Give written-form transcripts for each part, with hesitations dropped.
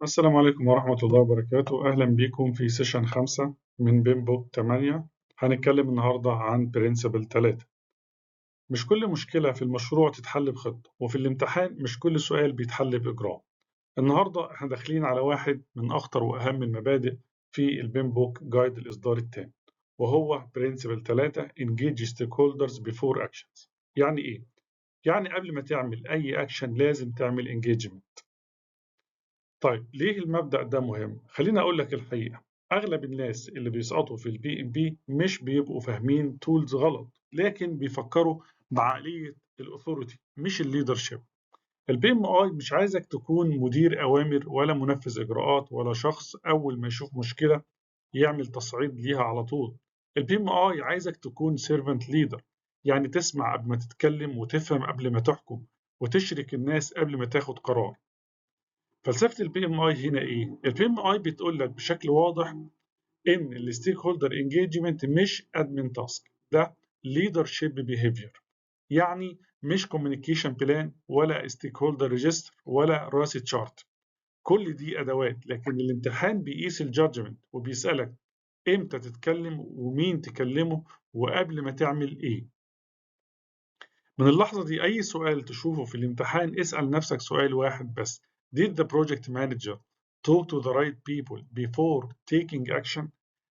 السلام عليكم ورحمة الله وبركاته. أهلا بكم في سيشن 5 من بيمبوك 8. هنتكلم النهاردة عن برنسبل 3. مش كل مشكلة في المشروع تتحل بخطة، وفي الامتحان مش كل سؤال بيتحل بإجراء. النهاردة احنا داخلين على واحد من أخطر وأهم المبادئ في البيمبوك جايد الإصدار الثاني، وهو برنسبل 3 Engage Stakeholders Before Actions. يعني إيه؟ يعني قبل ما تعمل أي أكشن لازم تعمل engagement. طيب ليه المبدأ ده مهم؟ خليني أقول لك الحقيقة، أغلب الناس اللي بيسقطوا في البي ام بي مش بيبقوا فاهمين تولز غلط، لكن بيفكروا بعقلية الأثوريتي مش الليدرشيب. البي ام اي مش عايزك تكون مدير أوامر ولا منفذ إجراءات ولا شخص أول ما يشوف مشكلة يعمل تصعيد ليها على طول. البي ام اي عايزك تكون سيرفنت ليدر، يعني تسمع قبل ما تتكلم وتفهم قبل ما تحكم وتشرك الناس قبل ما تاخد قرار. فلسفة البي ام اي هنا ايه؟ البي ام اي بتقول لك بشكل واضح ان الستيك هولدر انجيجمنت مش ادمن تاسك، ده ليدرشيب بيهيفير. يعني مش كوميونيكيشن بلان ولا ستيك هولدر ريجستر ولا راسي تشارت. كل دي ادوات، لكن الامتحان بيقيس الجادجمنت وبيسالك امتى تتكلم ومين تكلمه وقبل ما تعمل ايه. من اللحظة دي أي سؤال تشوفه في الامتحان اسأل نفسك سؤال واحد بس: Did the project manager talk to the right people before taking action؟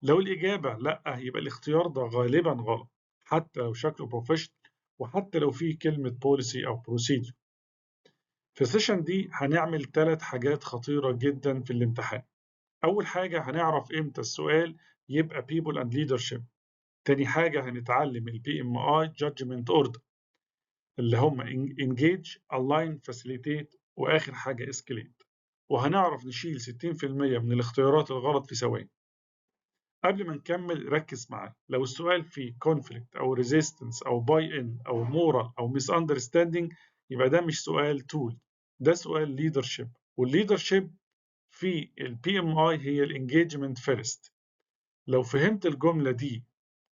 لو الإجابة لأ، يبقى الاختيار ده غالبا غلط، حتى لو شكله بروفيشنال وحتى لو فيه كلمة policy أو procedure. في السيشن دي هنعمل 3 حاجات خطيرة جدا في الامتحان. أول حاجة هنعرف إمتى السؤال يبقى people and leadership. تاني حاجة هنتعلم ال PMI Judgment Order اللي هم engage, align, facilitate، واخر حاجه escalate. وهنعرف نشيل 60% من الاختيارات الغلط في ثواني. قبل ما نكمل ركز معايا، لو السؤال فيه conflict او resistance او buy in او moral او misunderstanding يبقى ده مش سؤال tool، ده سؤال leadership. والleadership في البي ام اي هي الانجيجمنت فيرست. لو فهمت الجمله دي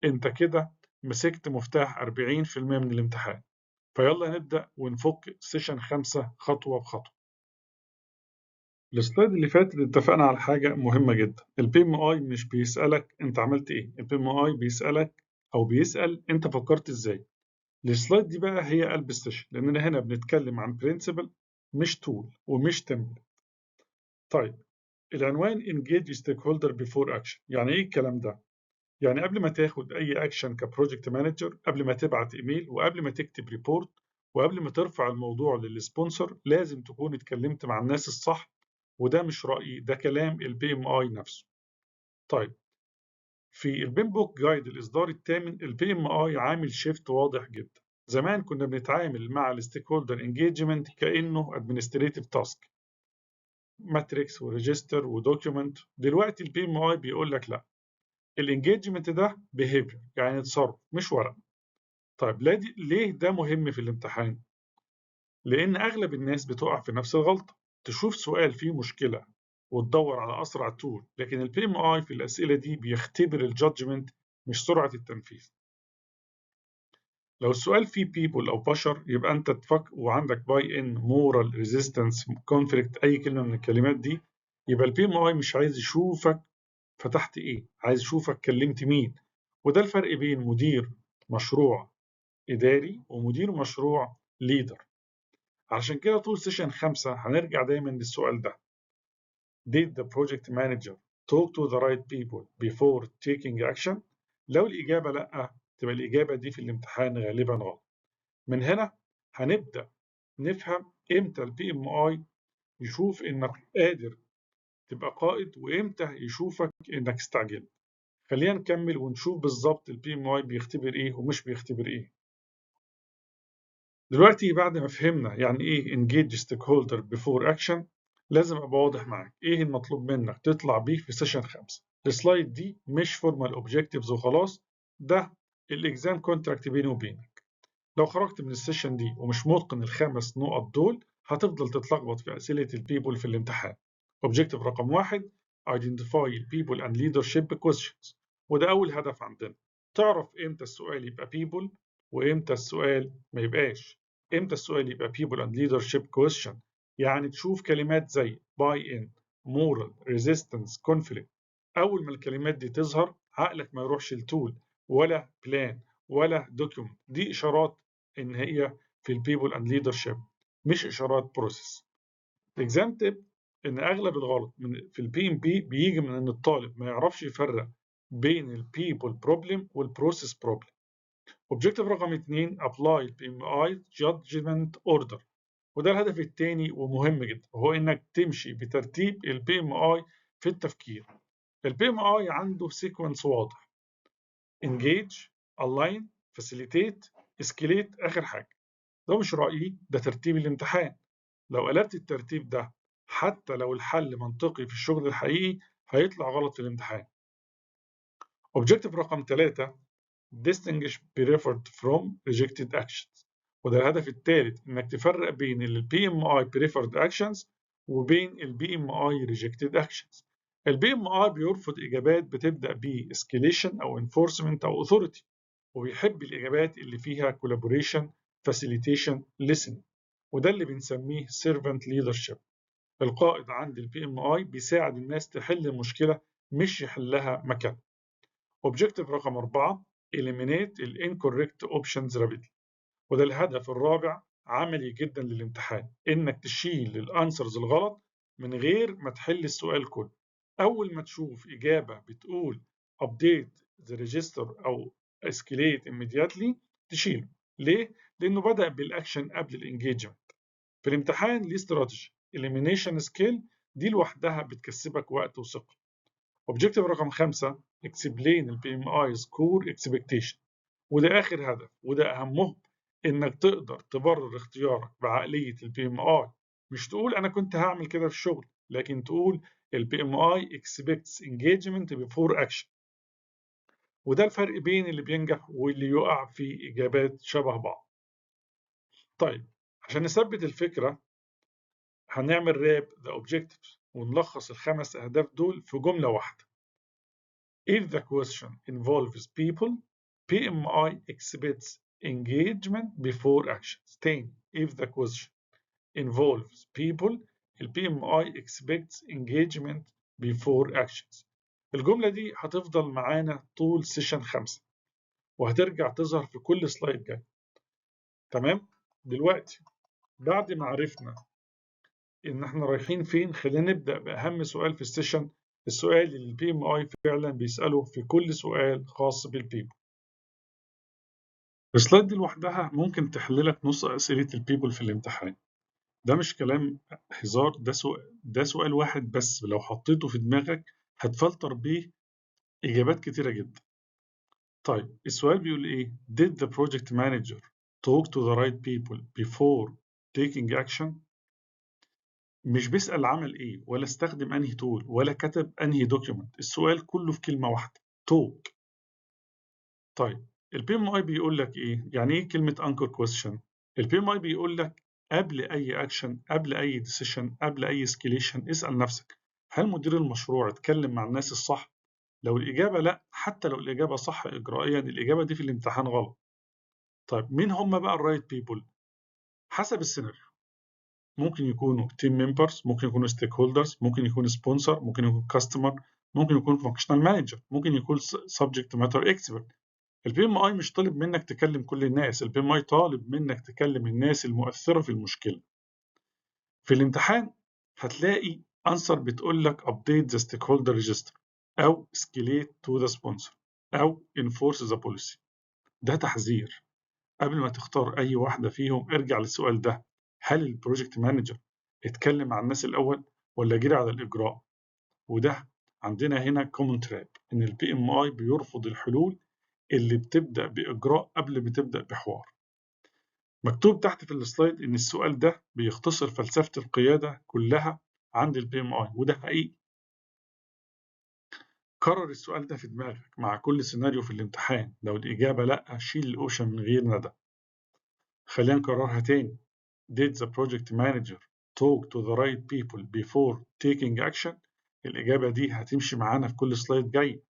انت كده مسكت مفتاح 40% من الامتحان. فيلا نبدأ ونفك سيشن 5 خطوة بخطوة. السلايد اللي فات اتفقنا على حاجة مهمة جدا، البي ام اي مش بيسألك انت عملت ايه، البي ام اي بيسألك او بيسأل انت فكرت ازاي. السلايد دي بقى هي قلب السيشن، لاننا هنا بنتكلم عن برنسبل مش تول ومش تمبل. طيب العنوان engage stakeholder before action، يعني ايه الكلام ده؟ يعني قبل ما تاخد اي اكشن كبروجكت مانجر، قبل ما تبعت ايميل وقبل ما تكتب ريبورت وقبل ما ترفع الموضوع للسبونسر لازم تكون اتكلمت مع الناس الصح. وده مش رأيي، ده كلام البي ام اي نفسه. طيب في البيم بوك جايد الاصدار الثامن البي ام اي عامل شيفت واضح جدا. زمان كنا بنتعامل مع الستيك هولدر انجيجمنت كانه ادمنستريتيف تاسك، ماتريكس وريجستر ودوكيومنت. دلوقتي البي ام اي بيقول لك لا، الانجيجمنت ده بيهيفير، يعني تصرف مش ورق. طيب ليه ده مهم في الامتحان؟ لأن أغلب الناس بتقع في نفس الغلطة، تشوف سؤال فيه مشكلة وتدور على أسرع تول، لكن البي ام اي في الأسئلة دي بيختبر الجادجمنت مش سرعة التنفيذ. لو السؤال فيه people أو بشر يبقى أنت تفكر وعندك باي ان مورال ريزيستنس كونفليكت أي كلمة من الكلمات دي، يبقى البي ام اي مش عايز يشوفك فتحت إيه، عايز يشوفك كلمت مين. وده الفرق بين مدير مشروع إداري ومدير مشروع ليدر. عشان كده طول سيشن 5 هنرجع دايما للسؤال ده: Did the project manager talk to the right people before taking action؟ لو الإجابة لأ، تبقى الإجابة دي في الامتحان غالبا غلط. من هنا هنبدأ نفهم إمتى البي ام اي يشوف إنك قادر تبقى قائد وإمتى يشوفك إنك استعجلت. خلينا نكمل ونشوف بالظبط البي ام اي بيختبر إيه ومش بيختبر إيه. دلوقتي بعد ما فهمنا يعني ايه engage stakeholder before action، لازم ابقى واضح معاك ايه المطلوب منك تطلع بيه في سيشن 5. السلايد دي مش فورمال اوبجكتيفز وخلاص، ده الاكزام كونتراكت بيني وبينك. لو خرجت من السيشن دي ومش متقن ال5 نقط دول هتفضل تتلخبط في اسئله البيبول في الامتحان. اوبجكتيف رقم 1: identify people and leadership questions، وده اول هدف عندنا. تعرف امتى السؤال يبقى people وامتى السؤال ما يبقاش. امتى السؤال يبقى people and leadership question؟ يعني تشوف كلمات زي buy in moral, resistance, conflict. أول ما الكلمات دي تظهر عقلك ما يروحش لتول ولا بلان ولا دوكيومنت، دي إشارات إن هي في البيبل أند ليدرشيب مش إشارات بروسيس. الإكزام تيب إن أغلب الغلط في البي إم بي بيجي من إن الطالب ما يعرفش يفرق بين البيبل بروبلم والبروسيس بروبلم. اوبجيكتيف رقم 2 ابلاي البي ام اي جادجمنت اوردر، وده الهدف الثاني ومهم جدا، وهو انك تمشي بترتيب البي ام اي في التفكير. البي ام اي عنده سيكونس واضح: انجيج، الاين، فاسيليتيت، اسكيليت، اخر حاجه. ده مش رايي، ده ترتيب الامتحان. لو قلبت الترتيب ده حتى لو الحل منطقي في الشغل الحقيقي هيطلع غلط في الامتحان. اوبجيكتيف رقم 3 distinguish preferred from rejected actions، وده الهدف الثالث، انك تفرق بين ال PMI preferred actions وبين ال PMI rejected actions. ال PMI بيرفض اجابات بتبدا ب escalation او enforcement او authority، وبيحب الاجابات اللي فيها collaboration facilitation listening، وده اللي بنسميه servant leadership. القائد عند ال PMI بيساعد الناس تحل المشكله مش يحلها مكانها. Objective رقم 4 eliminate ال incorrect options rapidly، وده الهدف الرابع، عملي جدا للامتحان، انك تشيل الانسرز الغلط من غير ما تحل السؤال كله. اول ما تشوف اجابه بتقول update the register او escalate immediately تشيله. ليه؟ لانه بدأ بالاكشن قبل الانجيجمنت. في الامتحان ليه استراتيجي elimination skill، دي لوحدها بتكسبك وقت وثقه. Objective رقم 5 explain ال PMI score expectation، وده آخر هدف وده أهمهم، إنك تقدر تبرر اختيارك بعقلية ال PMI، مش تقول أنا كنت هعمل كده في الشغل، لكن تقول ال PMI expects engagement before action. وده الفرق بين اللي بينجح واللي يقع في إجابات شبه بعض. طيب عشان نثبت الفكرة هنعمل راب the objectives ونلخص الخمس أهداف دول في جملة واحدة. If the question involves people, PMI expects engagement before actions. تاني، if the question involves people, ال PMI expects engagement before actions. الجملة دي هتفضل معانا طول سيشن 5 وهترجع تظهر في كل سلايد جاي. تمام؟ دلوقتي بعد ما عرفنا إن احنا رايحين فين، خلينا نبدأ بأهم سؤال في السيشن، السؤال اللي البي ام اي فعلا بيسأله في كل سؤال خاص بالبيبل. السلايد دي لوحدها ممكن تحللك نص أسئلة البيبل في الامتحان. ده مش كلام هزار، ده سؤال واحد بس لو حطيته في دماغك هتفلتر بيه إجابات كتيرة جدا. طيب السؤال بيقول إيه؟ Did the project manager talk to the right people before taking action؟ مش بيسأل عمل إيه ولا استخدم أنهي تول ولا كتب أنهي دوكيومنت، السؤال كله في كلمة واحدة: توك. طيب البي ام اي بيقول لك إيه؟ يعني إيه كلمة أنكر كويستشن؟ البي ام اي بيقول لك قبل أي أكشن، قبل أي ديسيشن، قبل أي اسكيليشن اسأل نفسك: هل مدير المشروع اتكلم مع الناس الصح؟ لو الإجابة لأ، حتى لو الإجابة صح إجرائيا، الإجابة دي في الامتحان غلط. طيب مين هم بقى الرايت بيبول؟ حسب السيناريو، ممكن يكونوا تيم ممبرز، ممكن يكونوا ستيك هولدرز، ممكن يكون سبونسر، ممكن يكون كاستمر، ممكن يكون فانكشنال مانجر، ممكن يكون سبجكت ماتر اكسبرت. البي ام اي مش طالب منك تكلم كل الناس، البي ام اي طالب منك تكلم الناس المؤثره في المشكله. في الامتحان هتلاقي انسر بتقول لك update the stakeholder register او escalate to the sponsor او enforce the policy. ده تحذير. قبل ما تختار أي واحدة فيهم ارجع للسؤال ده: هل البروجكت مانجر اتكلم مع الناس الأول ولا جري على الإجراء؟ وده عندنا هنا كومن تراب، إن البي ام اي بيرفض الحلول اللي بتبدأ بإجراء قبل ما تبدأ بحوار. مكتوب تحت في السلايد إن السؤال ده بيختصر فلسفة القيادة كلها عند البي ام اي، وده حقيقي. كرر السؤال ده في دماغك مع كل سيناريو في الامتحان، لو الإجابة لأ شيل الأوشن من غير ندى. خلينا نكررها تاني: Did the project manager talk to the right people before taking action؟ الإجابة دي هتمشي معانا في كل سلايد جاي.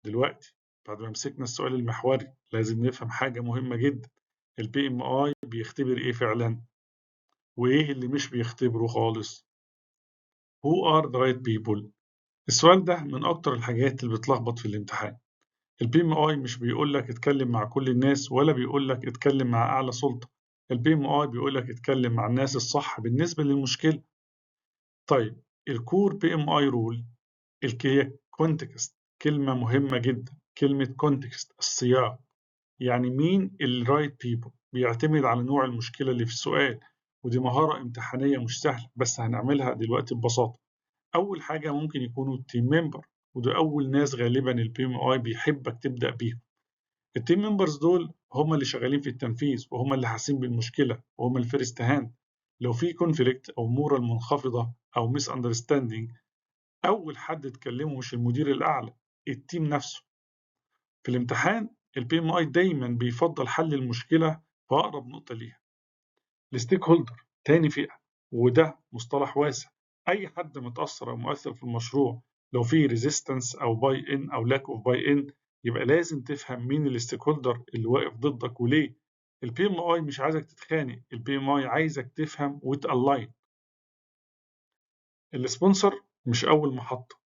دلوقتي بعد ما مسكنا السؤال المحوري لازم نفهم حاجة مهمة جدا: البي ام اي بيختبر ايه فعلا وايه اللي مش بيختبره خالص. Who are the right people؟ السؤال ده من أكتر الحاجات اللي بتلخبط في الامتحان. البي ام اي مش بيقول لك اتكلم مع كل الناس ولا بيقول لك اتكلم مع أعلى سلطة. البي ام اي بيقول لك اتكلم مع الناس الصح بالنسبة للمشكلة. طيب الكور بي ام اي رول هي كونتكست، كلمة مهمة جدا. كلمة كونتكست السياق، يعني مين الرايت بيبل بيعتمد على نوع المشكلة اللي في السؤال، ودي مهارة امتحانية مش سهلة بس هنعملها دلوقتي ببساطة. أول حاجة ممكن يكونوا التيم ممبر، وده أول ناس غالبا البي ام اي بيحبك تبدأ بيهم. التيم ممبرز دول هم اللي شغالين في التنفيذ وهم اللي حاسين بالمشكلة وهم الفيرست هاند. لو في كونفليكت أو مورال منخفضة أو ميس أندرستاندينج، أول حد تكلمه مش المدير الأعلى، التيم نفسه. في الامتحان البي ام اي دايما بيفضل حل المشكلة في أقرب نقطة ليها. الستيك هولدر تاني فئة، وده مصطلح واسع. أي حد متأثر أو مؤثر في المشروع، لو في ريزيستنس أو باي إن أو لاك أوف باي إن، يبقى لازم تفهم مين الستيك هولدر اللي واقف ضدك وليه. البي ام اي مش عايزك تتخانق، البي ام اي عايزك تفهم وتالاين. السبونسر مش أول محطة،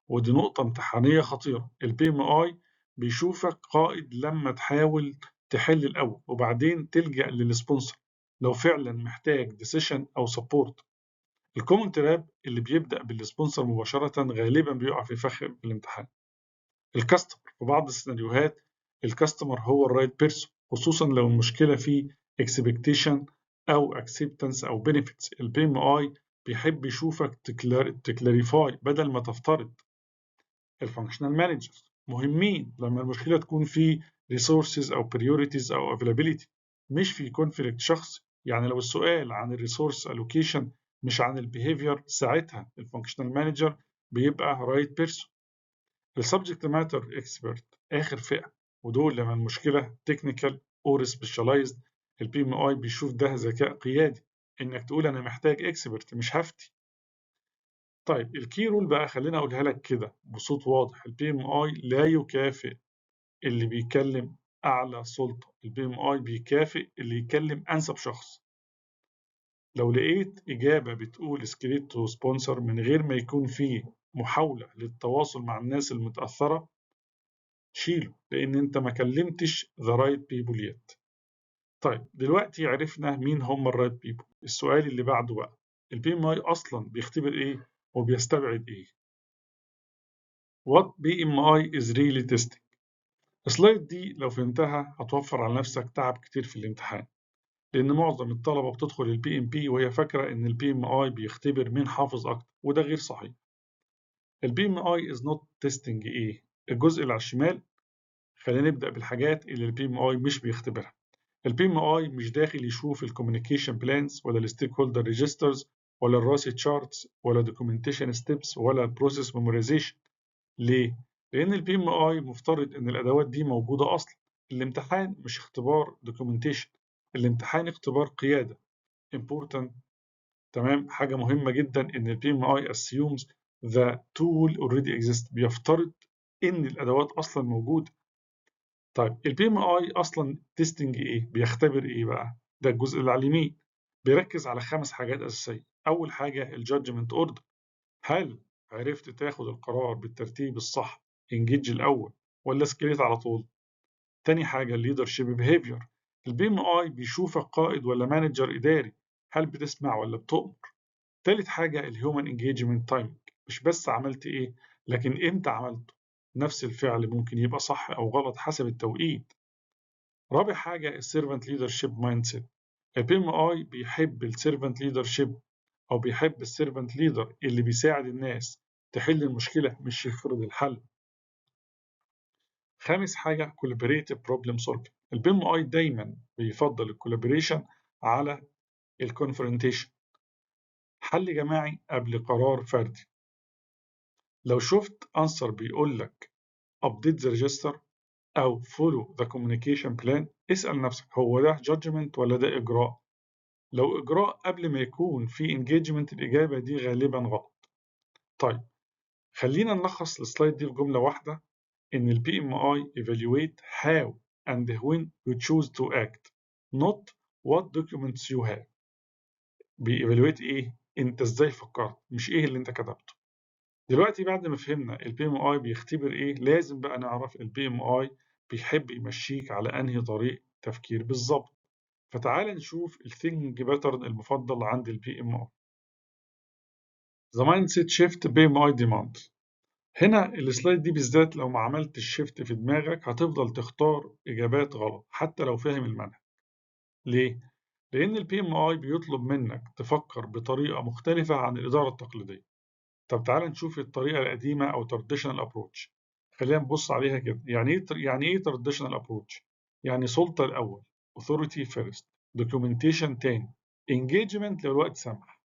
ودي نقطة امتحانية خطيرة. البي ام اي بيشوفك قائد لما تحاول تحل الأول وبعدين تلجأ للسبونسر لو فعلا محتاج ديسيشن أو سبورت. الكومن تراب اللي بيبدأ بالسبونسر مباشرة غالبا بيقع في فخ في الامتحان. الكاستمر في بعض السيناريوهات الكاستمر هو الرايت بيرسون، خصوصا لو المشكلة في اكسبكتيشن أو اكسبتنس أو بنفيتس. البي ام اي بيحب يشوفك تكلاريفاي بدل ما تفترض. الفانكشنال مانجرز مهمين لما المشكلة تكون في ريسورسز أو بريوريتيز أو افيلابيلتي، مش في كونفليكت شخصي. يعني لو السؤال عن الريسورس الوكيشن مش عن البيهيفير، ساعتها الفانكشنال مانجر بيبقى رايت بيرسون. السبجكت ماتر اكسبرت آخر فئة، ودول لما المشكلة تكنيكال اور سبيشاليزد، البي ام اي بيشوف ده ذكاء قيادي، انك تقول انا محتاج اكسبرت مش هفتي. طيب الكي رول بقى خليني اقولها لك كده بصوت واضح. البي ام اي لا يكافئ اللي بيكلم اعلى سلطة، البي ام اي بيكافئ اللي يكلم انسب شخص. لو لقيت اجابة بتقول سكريبت وسبونسر من غير ما يكون فيه محاولة للتواصل مع الناس المتأثرة، شيله، لان انت ما كلمتش ذا رايت بيبول يت. طيب دلوقتي عرفنا مين هم الرايت بيبول، السؤال اللي بعده بقى البي ام اي اصلا بيختبر ايه وبيستبعد ايه؟ What BMI is really testing. السلايد دي لو فهمتها هتوفر على نفسك تعب كتير في الامتحان، لأن معظم الطلبة بتدخل البي ام بي وهي فاكرة إن البي ام اي بيختبر مين حافظ أكتر، وده غير صحيح. البي ام اي is not testing إيه؟ الجزء اللي على الشمال. خلينا نبدأ بالحاجات اللي البي ام اي مش بيختبرها. البي ام اي مش داخل يشوف الكوميونيكيشن بلانز ولا الستيك هولدر ريجسترز ولا الراسي تشارتس ولا دوكيومنتيشن ستيبس ولا البروسيس ميمورايزيشن. ليه؟ لأن البي ام اي مفترض إن الأدوات دي موجودة أصلا. الامتحان مش اختبار دوكيومنتيشن، الامتحان اختبار قيادة. important. تمام، حاجة مهمة جدا إن البي ام اي assumes the tool already exists، بيفترض إن الأدوات أصلا موجودة. طيب البي ام اي أصلا تيستنج إيه؟ بيختبر إيه بقى؟ ده الجزء اللي على اليمين. بيركز على 5 حاجات أساسية. أول حاجة الجادجمنت اوردر، هل عرفت تاخد القرار بالترتيب الصح، انجيج الأول ولا سكريت على طول؟ تاني حاجة الليدرشيب بيهيفير، البي ام اي بيشوفك قائد ولا مانجر إداري، هل بتسمع ولا بتؤمر؟ تالت حاجة الهيومن انجيجمنت تايمنج، مش بس عملت إيه لكن إمتى عملته. نفس الفعل ممكن يبقى صح أو غلط حسب التوقيت. رابع حاجة السيرفنت ليدرشيب مايند سيت، البي ام اي بيحب السيرفنت ليدرشيب أو بيحب السيرفنت ليدر اللي بيساعد الناس تحل المشكلة مش يفرض الحل. خامس حاجة collaborative problem solving، البي ام اي دايما بيفضل الكولابوريشن على الكونفرونتيشن، حل جماعي قبل قرار فردي. لو شفت answer بيقول لك update the register أو follow the communication plan، اسأل نفسك هو ده judgment ولا ده إجراء؟ لو إجراء قبل ما يكون في engagement الإجابة دي غالبا غلط. طيب خلينا نلخص السلايد دي في جملة واحدة، إن ال PMI evaluate how and when you choose to act not what documents you have. بيevaluate إيه؟ أنت إزاي فكرت مش إيه اللي أنت كتبته. دلوقتي بعد ما فهمنا ال PMI بيختبر إيه، لازم بقى نعرف ال PMI بيحب يمشيك على أنهي طريق تفكير بالظبط. فتعال نشوف ال Thinking Pattern المفضل عند ال PMI. The Mindset Shift PMI Demand. هنا السلايد دي بالذات لو ما عملتش شيفت في دماغك هتفضل تختار إجابات غلط حتى لو فاهم المنهج. ليه؟ لأن ال PMI بيطلب منك تفكر بطريقة مختلفة عن الإدارة التقليدية. طب تعال نشوف الطريقة القديمة أو traditional approach. خلينا نبص عليها كده. يعني إيه traditional approach؟ يعني سلطة الأول، authority first، documentation تاني، engagement لو الوقت سمح.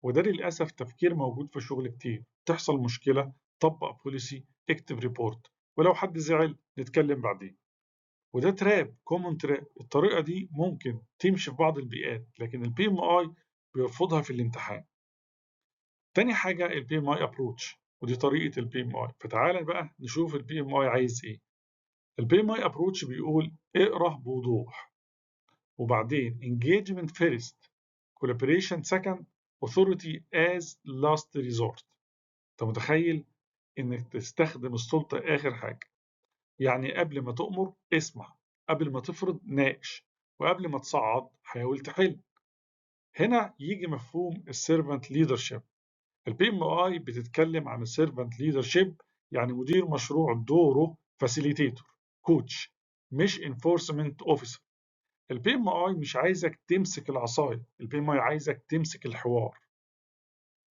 وده للأسف تفكير موجود في شغل كتير. تحصل مشكلة، طبق بوليسي، اكتب ريبورت، ولو حد زعل نتكلم بعدين. وده تراب، كومون تراب. الطريقة دي ممكن تمشي في بعض البيئات، لكن البي ام اي بيرفضها في الامتحان. تاني حاجة البي ام اي ابروتش، ودي طريقة البي ام اي. فتعالى بقى نشوف البي ام اي عايز ايه. البي ام اي ابروتش بيقول اقرا بوضوح، وبعدين engagement first، collaboration second، authority as last resort. انت متخيل انك تستخدم السلطة اخر حاجة؟ يعني قبل ما تؤمر اسمع، قبل ما تفرض ناقش، وقبل ما تصعد حاول تحل. هنا يجي مفهوم السيرفنت ليدرشيب. البي ام اي بتتكلم عن السيرفنت ليدرشيب، يعني مدير مشروع دوره فاسيليتيتور، كوتش، مش انفورسمنت اوفيسر. البي ام اي مش عايزك تمسك العصايه، البي ام اي عايزك تمسك الحوار.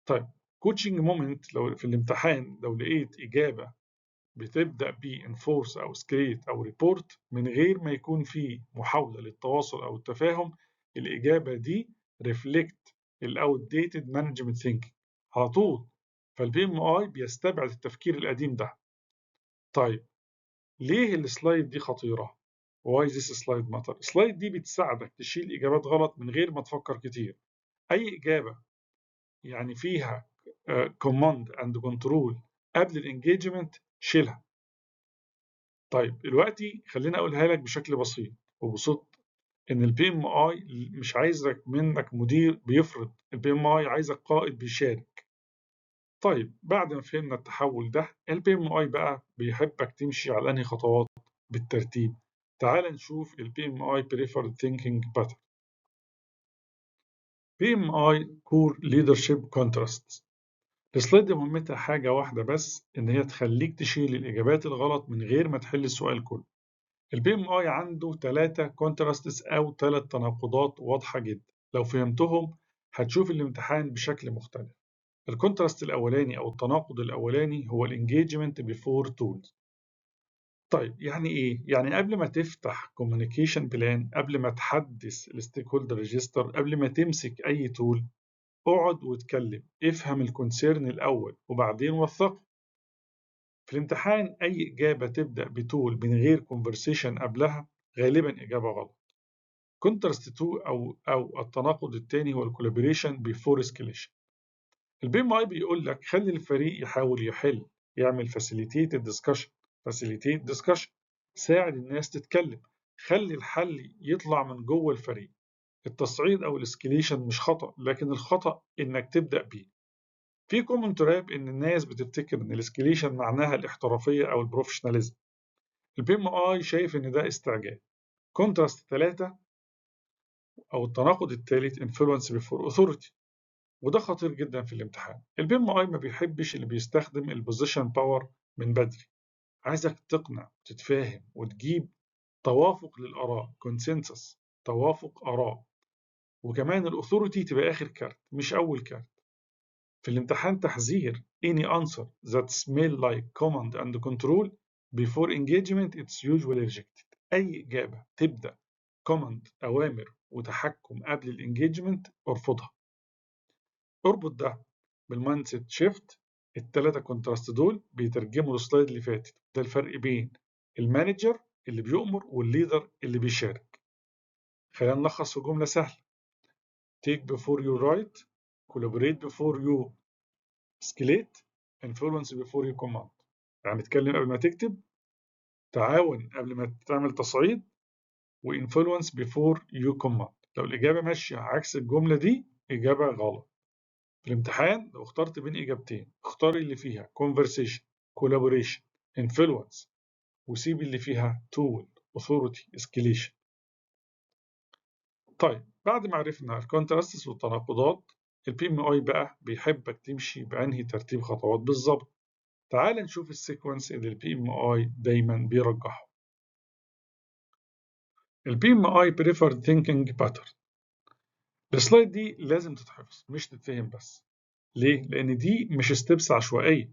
طيب كوتشنج مومنت، لو في الامتحان لو لقيت اجابه بتبدا ب انفورس او سكريت او ريبورت من غير ما يكون في محاوله للتواصل او التفاهم، الاجابه دي ريفلكت الاوت ديتد مانجمنت ثينكينج على طول. فالبي ام اي بيستبعد التفكير القديم ده. طيب ليه السلايد دي خطيره؟ Why this slide matter؟ السلايد دي بتساعدك تشيل اجابات غلط من غير ما تفكر كتير. اي اجابه يعني فيها كوماند اند كنترول قبل الانجيجمنت شيلها. طيب دلوقتي خليني اقولها لك بشكل بسيط وبصدق، ان البي ام اي مش عايزك منك مدير بيفرض، البي ام اي عايزك قائد بيشارك. طيب بعد ما فهمنا التحول ده، البي ام اي بقى بيحبك تمشي على انهي خطوات بالترتيب. تعال نشوف البي ام اي preferred thinking pattern. بي ام اي كور ليدرشيب كونتراست. السلايد دي مهمتها حاجة واحدة بس، إن هي تخليك تشيل الإجابات الغلط من غير ما تحل السؤال كله. البي ام اي عنده 3 كونتراستس أو 3 تناقضات واضحة جدا. لو فهمتهم هتشوف الامتحان بشكل مختلف. الكونتراست الأولاني أو التناقض الأولاني هو الانجيجمنت بيفور تولز. طيب يعني إيه؟ يعني قبل ما تفتح كوميونيكيشن بلان، قبل ما تحدث الستيك هولدر ريجستر، قبل ما تمسك أي تول، اقعد واتكلم، افهم الكونسيرن الأول وبعدين وثقه. في الامتحان أي إجابة تبدأ بتول من غير conversation قبلها غالبا إجابة غلط. كونتراست 2 أو التناقض الثاني هو الكولابوريشن بيفور اسكيليشن. البي ام اي بيقول لك خلي الفريق يحاول يحل، يعمل فاسيليتيت ديسكشن، ساعد الناس تتكلم، خلي الحل يطلع من جوه الفريق. التصعيد أو الاسكيليشن مش خطأ، لكن الخطأ إنك تبدأ بيه. في كومن تراب ان الناس بتفتكر ان الاسكيليشن معناها الاحترافيه او البروفيشناليزم. البي ام اي شايف ان ده استعجال. كونتراست 3 او التناقض الثالث انفلونس بيفور اوثورتي، وده خطير جدا في الامتحان. البي ام اي ما بيحبش اللي بيستخدم البوزيشن باور من بدري، عايزك تقنع وتتفاهم وتجيب توافق للاراء، كونسنسس، توافق اراء. وكمان الاوثورتي تبقى اخر كارت مش اول كارت. في الامتحان تحذير: any answer that smell like command and control before engagement it's usually rejected. أي إجابة تبدأ command أوامر وتحكم قبل الانجيجمنت ارفضها. اربط ده بالمايند سيت شيفت. التلاتة كونتراست دول بيترجموا السلايد اللي فاتت. ده الفرق بين المانجر اللي بيؤمر والليدر اللي بيشارك. خلينا نلخص في جملة سهلة: take before you write، collaborate before you escalate، influence before you command. يعني اتكلم قبل ما تكتب، تعاون قبل ما تعمل تصعيد، وinfluence before you command. لو الإجابة ماشية عكس الجملة دي إجابة غلط. في الامتحان لو اخترت بين إجابتين اختار اللي فيها conversation collaboration influence وسيب اللي فيها tool authority escalation. طيب بعد ما عرفنا الكونتراستس والتناقضات البي ام اي بقى بيحبك تمشي بأنهي ترتيب خطوات بالظبط. تعال نشوف السيكونس اللي البي ام اي دايما بيرجحه. البي ام اي preferred thinking pattern. السلايد دي لازم تتحفظ مش تتفهم بس. ليه؟ لأن دي مش ستيبس عشوائية،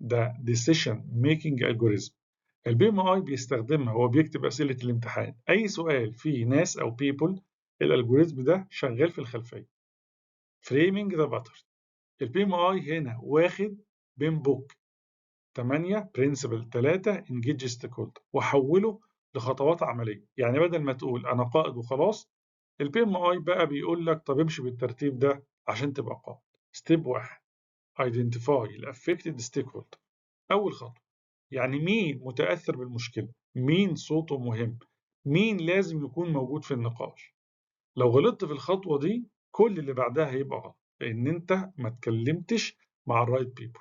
ده decision making algorithm. البي ام اي بيستخدمها وهو بيكتب أسئلة الامتحان. أي سؤال فيه ناس أو people الالجوريزم ده شغال في الخلفية. framing the pattern. البي ام اي هنا واخد بين بوك 8 برنسبل 3 انجيج ستيك وحوله لخطوات عمليه. يعني بدل ما تقول انا قائد وخلاص البي ام اي بقى بيقول لك طب امشي بالترتيب ده عشان تبقى قائد. ستيب 1 ايدنتيفاي الافكتد ستيك هولدر. اول خطوه يعني مين متاثر بالمشكله، مين صوته مهم، مين لازم يكون موجود في النقاش. لو غلطت في الخطوه دي كل اللي بعدها هيبقى غلط لان انت ما اتكلمتش مع الرايت بيبل.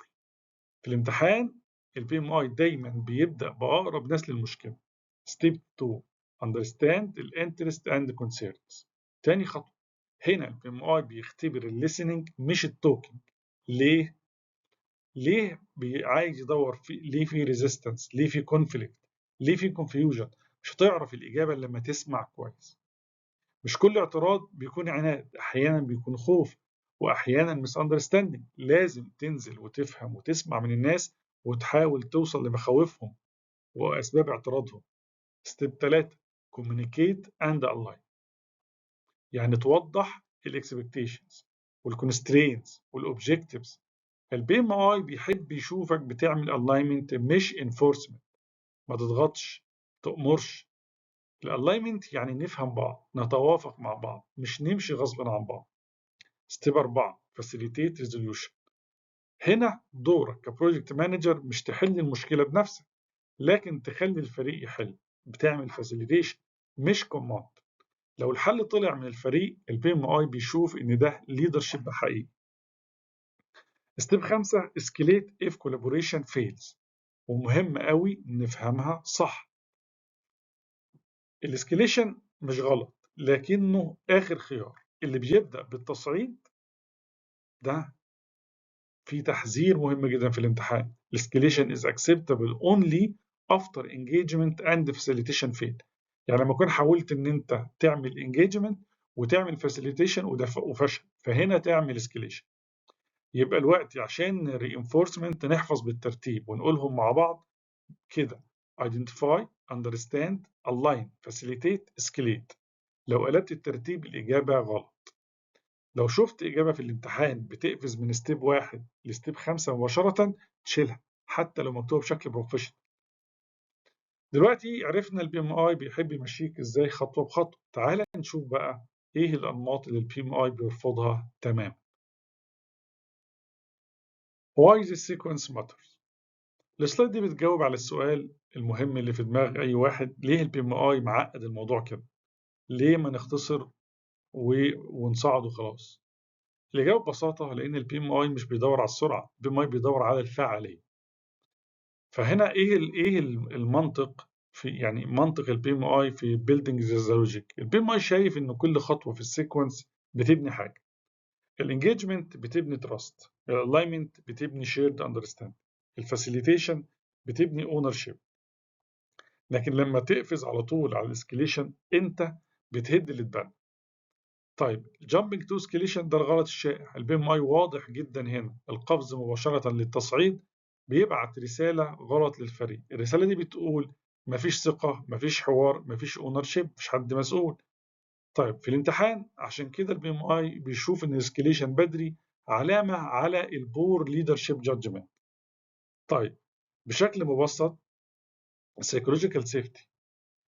في الامتحان البي ام اي دايما بيبدا باقرب ناس للمشكله. ستيب 2 understand الانترست اند كونسيرنز. تاني خطوه هنا البي ام اي بيختبر الليسننج مش التوكينج. ليه؟ عايز يدور في ليه في ريزيستنس، ليه في كونفليكت، ليه في كونفيوجن. مش هتعرف الاجابه إلا لما تسمع كويس. مش كل اعتراض بيكون عناد، احيانا بيكون خوف واحيانا مس اندرستاندينج. لازم تنزل وتفهم وتسمع من الناس وتحاول توصل لمخاوفهم واسباب اعتراضهم. ستيب 3 communicate and align. يعني توضح الاكسبكتيشنز والكونسترينز والاوبجكتيفز. البي ام اي بيحب يشوفك بتعمل الاينمنت مش انفورسمنت. ما تضغطش، تأمرش. الالاينمنت يعني نفهم بعض، نتوافق مع بعض، مش نمشي غصبا عن بعض. ستيب 4 facilitate resolution. هنا دورك كبروجكت مانجر مش تحل المشكلة بنفسك لكن تخلي الفريق يحل. بتعمل فاسيليتيشن مش كوماند. لو الحل طلع من الفريق البي ام اي بيشوف ان ده ليدرشيب حقيقي. ستيب 5 escalate if collaboration fails. ومهم قوي نفهمها صح. الاسكيليشن مش غلط لكنه اخر خيار. اللي بيبدأ بالتصعيد ده في تحذير مهم جدا في الامتحان. الاسكيليشن is acceptable only after engagement and facilitation fail. يعني لما اكون حاولت ان انت تعمل engagement وتعمل facilitation وفشل فهنا تعمل اسكيليشن. يبقى الوقت عشان reinforcement نحفظ بالترتيب ونقولهم مع بعض كده: identify understand align facilitate escalate. لو قلبت الترتيب الإجابة غلط. لو شفت إجابة في الامتحان بتقفز من ستيب 1 لستيب 5 مباشرة تشيلها حتى لو مكتوبة بشكل بروفيشنال. دلوقتي عرفنا البي ام اي بيحب يمشيك ازاي خطوة بخطوة. تعالى نشوف بقى ايه الأنماط اللي البي ام اي بيرفضها تماما. Why the sequence matters. السلايد دي بتجاوب على السؤال المهم اللي في دماغ أي واحد: ليه البي ام اي معقد الموضوع كده؟ ليه ما نختصر ونصعد وخلاص؟ الإجابة ببساطة لأن البي ام اي مش بيدور على السرعة، البي ام اي بيدور على الفعالية. فهنا إيه المنطق في يعني منطق البي ام اي في بيلدينج ذا لوجيك؟ البي ام اي شايف إن كل خطوة في السيكونس بتبني حاجة. الانجيجمنت بتبني تراست، الالاينمنت بتبني شيرد اندرستاند، الفاسيليتيشن بتبني اونر شيب. لكن لما تقفز على طول على الاسكيليشن انت بتهد اللي اتبنى. طيب جامبنج تو اسكيليشن ده الغلط الشائع. البي ام اي واضح جدا هنا. القفز مباشره للتصعيد بيبعت رساله غلط للفريق. الرساله دي بتقول مفيش ثقه، مفيش حوار، مفيش اونر شيب، مفيش حد مسؤول. طيب في الامتحان عشان كده البي ام اي بيشوف ان الاسكيليشن بدري علامه على البور ليدرشيب جادجمنت. طيب بشكل مبسط السايكولوجيكال سيفتي.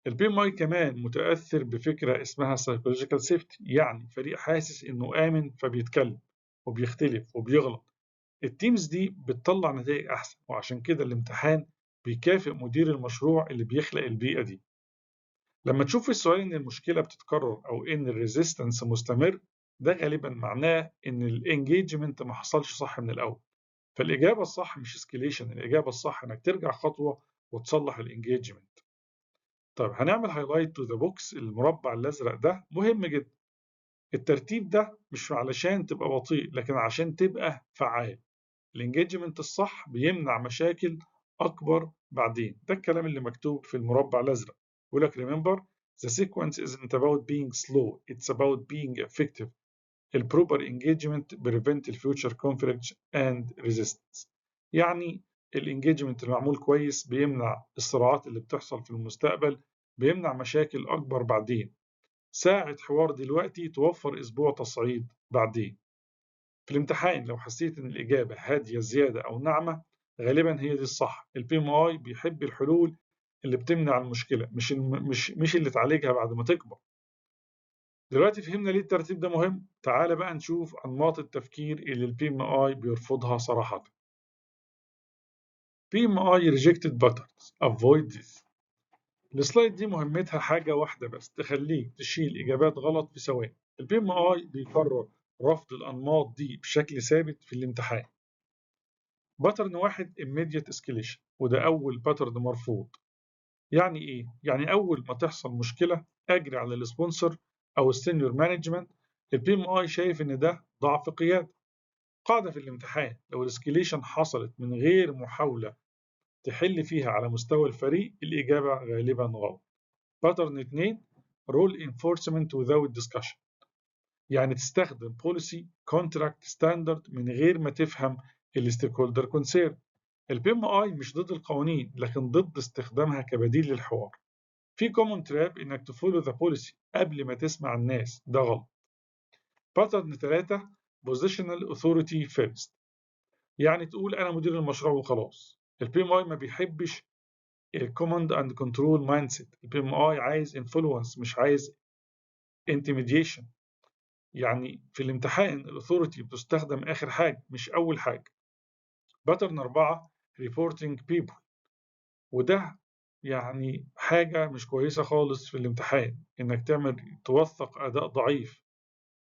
البي ام اي كمان متاثر بفكره اسمها سايكولوجيكال سيفتي. يعني فريق حاسس انه امن فبيتكلم وبيختلف وبيغلط. التيمز دي بتطلع نتائج احسن وعشان كده الامتحان بيكافئ مدير المشروع اللي بيخلق البيئه دي. لما تشوف في السؤال ان المشكله بتتكرر او ان الريزيستنس مستمر ده غالبا معناه إن الانجيجمنت ما حصلش صح من الأول. فالإجابة الصح مش اسكيليشن، الإجابة الصح إنك ترجع خطوة وتصلح الانجيجمنت. طيب هنعمل هايلايت تو ذا بوكس، المربع الأزرق ده مهم جدا. الترتيب ده مش علشان تبقى بطيء، لكن عشان تبقى فعال. الانجيجمنت الصح بيمنع مشاكل أكبر بعدين. ده الكلام اللي مكتوب في المربع الأزرق. بيقول لك remember the sequence isn't about being slow, it's about being effective. البروبر engagement prevent future conflict and resistance. يعني الانجيجمنت المعمول كويس بيمنع الصراعات اللي بتحصل في المستقبل، بيمنع مشاكل أكبر بعدين. ساعة حوار دلوقتي توفر أسبوع تصعيد بعدين. في الامتحان لو حسيت إن الإجابة هادية زيادة أو ناعمة، غالبا هي دي الصح. البي ام اي بيحب الحلول اللي بتمنع المشكلة، مش اللي تعالجها بعد ما تكبر. دلوقتي فهمنا ليه الترتيب ده مهم. تعال بقى نشوف أنماط التفكير اللي البي ام اي بيرفضها صراحة. بي ام اي rejected patterns avoid this. السلايد دي مهمتها حاجة واحدة بس، تخليك تشيل إجابات غلط في ثواني. البي ام اي بيقرر رفض الأنماط دي بشكل ثابت في الامتحان. باترن واحد immediate escalation، وده أول باترن مرفوض. يعني إيه؟ يعني أول ما تحصل مشكلة أجري على السبونسر أو السينيور مانجمنت. البي ام اي شايف إن ده ضعف قيادة. قاعدة في الامتحان، لو الاسكيليشن حصلت من غير محاولة تحل فيها على مستوى الفريق، الإجابة غالبا غلط. باترن 2 rule enforcement without discussion، يعني تستخدم بوليسي كونتراكت ستاندرد من غير ما تفهم الستيك هولدر كونسيرن. البي ام اي مش ضد القوانين، لكن ضد استخدامها كبديل للحوار. في كومون تراب انك تفولو ذا بوليسي قبل ما تسمع الناس، ده غلط. باترن 3 بوزيشنال اوثوريتي فيرست، يعني تقول انا مدير المشروع وخلاص. البي ام اي ما بيحبش الكوماند اند كنترول مايند سيت. البي ام اي عايز انفلونس مش عايز انتميديشن. يعني في الامتحان الاثوريتي بتستخدم اخر حاجه مش اول حاجه. باترن 4 reporting people، وده يعني حاجه مش كويسه خالص في الامتحان، انك توثق اداء ضعيف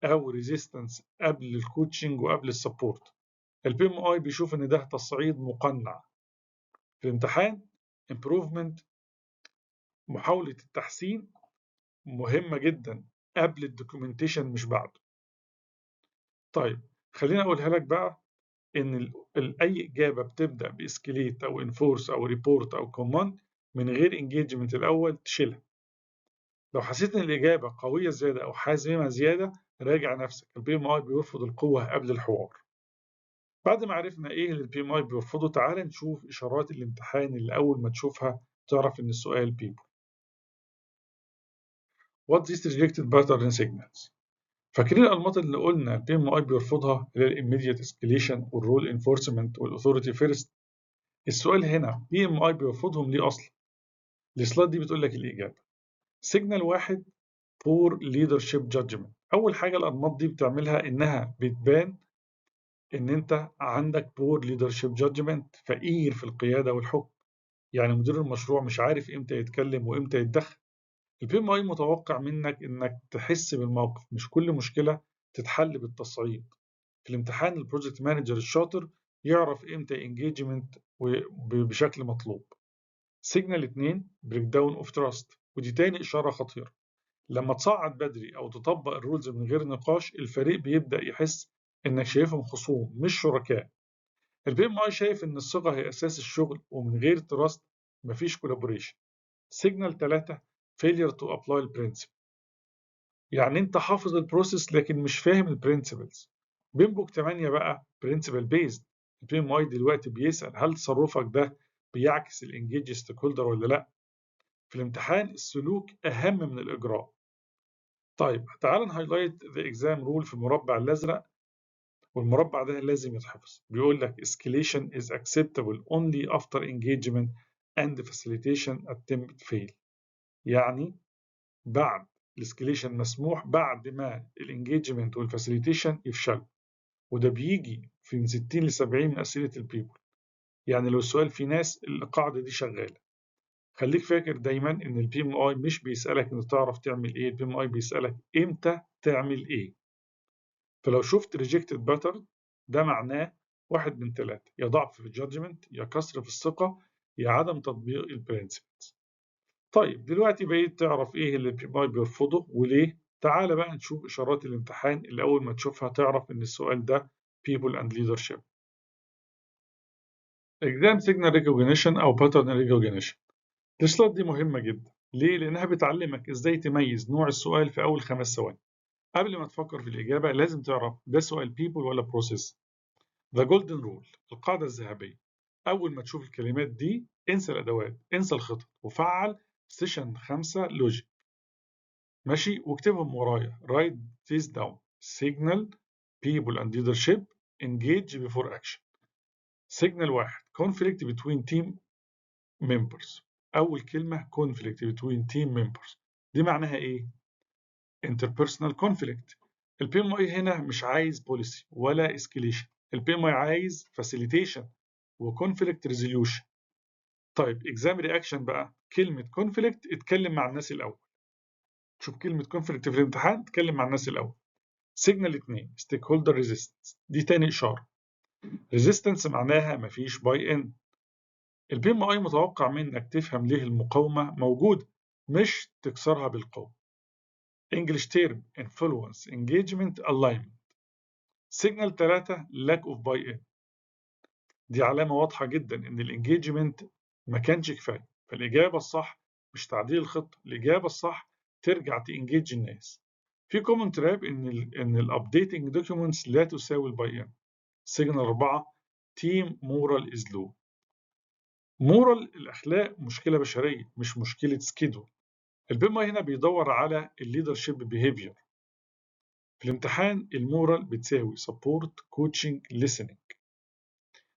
او ريزيستنس قبل الكوتشنج وقبل السبورت. البي ام اي بيشوف ان ده تصعيد مقنع. في الامتحان improvement، محاولة التحسين مهمة جدا قبل الدوكيومنتيشن مش بعده. طيب خليني أقولها لك بقى، إن أي إجابة بتبدأ بإسكليت أو انفورس أو ريبورت أو كوماند من غير انجيجمنت الأول تشيلها. لو حسيت إن الإجابة قوية زيادة أو حازمة زيادة، راجع نفسك. البي ام اي بيرفض القوة قبل الحوار. بعد ما عرفنا إيه اللي البي ام اي بيرفضه، تعال نشوف إشارات الامتحان اللي أول ما تشوفها تعرف إن السؤال people. What these rejected pattern signals. فاكرين الأنماط اللي قلنا البي ام اي بيرفضها، اللي هي الاميديت اسكليشن والرول انفورسمنت والاثوريتي فيرست؟ السؤال هنا بي ام اي بيرفضهم ليه اصلا؟ السلايد دي بتقول لك الإجابة. سيجنال واحد بور ليدرشيب جادجمنت. أول حاجة الأنماط دي بتعملها إنها بتبان إن أنت عندك بور ليدرشيب جادجمنت، فقير في القيادة والحكم. يعني مدير المشروع مش عارف إمتى يتكلم وإمتى يتدخل. البي ام اي متوقع منك إنك تحس بالموقف، مش كل مشكلة تتحل بالتصعيد. في الامتحان البروجكت مانجر الشاطر يعرف إمتى انجيجمنت بشكل مطلوب. سيجنال 2 بريك داون اوف تراست، ودي تاني إشارة خطيرة. لما تصعد بدري أو تطبق الرولز من غير نقاش، الفريق بيبدأ يحس إنك شايفهم خصوم مش شركاء. البي ام اي شايف إن الثقة هي أساس الشغل، ومن غير تراست مفيش كولابوريشن. سيجنال 3 failure to apply the principle، يعني أنت حافظ البروسيس لكن مش فاهم البرنسبلز. بيمبوك 8 بقى برنسبل بيزد. البي ام اي دلوقتي بيسأل هل تصرفك ده بيعكس الانجيج ستيك هولدر ولا لا. في الامتحان السلوك أهم من الإجراء. طيب تعال نهايلايت ذا اكزام رول في المربع الأزرق، والمربع ده لازم يتحفظ. بيقول لك escalation is acceptable only after engagement and facilitation attempt fail. يعني بعد الاسكليشن مسموح بعد ما الانجيجمنت والفاسيليتيشن يفشلوا، وده بيجي في من 60 ل 70 من أسئلة البيبل. يعني لو السؤال في ناس القاعدة دي شغالة. خليك فاكر دايما ان البي ام اي مش بيسألك انت تعرف تعمل ايه، البي ام اي بيسألك امتى تعمل ايه. فلو شفت rejected pattern ده معناه واحد من ثلاثة، يا ضعف في الجادجمنت، يا كسر في الثقة، يا عدم تطبيق البرنسبلز. طيب دلوقتي بقيت تعرف ايه اللي PMI بيرفضه وليه. تعال بقى نشوف إشارات الامتحان اللي أول ما تشوفها تعرف إن السؤال ده People and Leadership. Exam Signal Recognition أو Pattern Recognition. السلايد دي مهمة جدا. ليه؟ لأنها بتعلمك إزاي تميز نوع السؤال في أول 5 ثواني. قبل ما تفكر في الإجابة لازم تعرف ده سؤال People ولا Process. The Golden Rule، القاعدة الذهبية. أول ما تشوف الكلمات دي انسى الأدوات، انسى الخطط، وفعل سيشن 5 لوجيك. ماشي، واكتبهم ورايا. Write this down. Signal, people and leadership, engage before action. Signal 1 conflict between team members. أول كلمة conflict between team members دي معناها إيه؟ interpersonal conflict. الPMI هنا مش عايز policy ولا escalation. الPMI عايز facilitation وconflict resolution. طيب exam reaction بقى، كلمة conflict اتكلم مع الناس الأول. شوف كلمة conflict في الامتحان، اتكلم مع الناس الأول. سيجنال 2 stakeholder resistance، دي تاني إشارة. resistance معناها مفيش باي ان. الPMI متوقع منك تفهم ليه المقاومة موجودة، مش تكسرها بالقوة. English term influence engagement alignment. سيجنال 3 lack of buy-in، دي علامة واضحة جدا إن الانجيجمنت ما كانش كفاية. فالإجابة الصح مش تعديل الخطة، الإجابة الصح ترجع تانجيج الناس. في كومن تراب إن الابديتنج دوكيومنتس لا تساوي الباي إن. سيجنال 4 تيم مورال از لو. مورال الأخلاق مشكلة بشرية مش مشكلة سكيدول. البيما هنا بيدور على الليدرشيب بيهيفير. في الامتحان المورال بتساوي سبورت كوتشنج listening.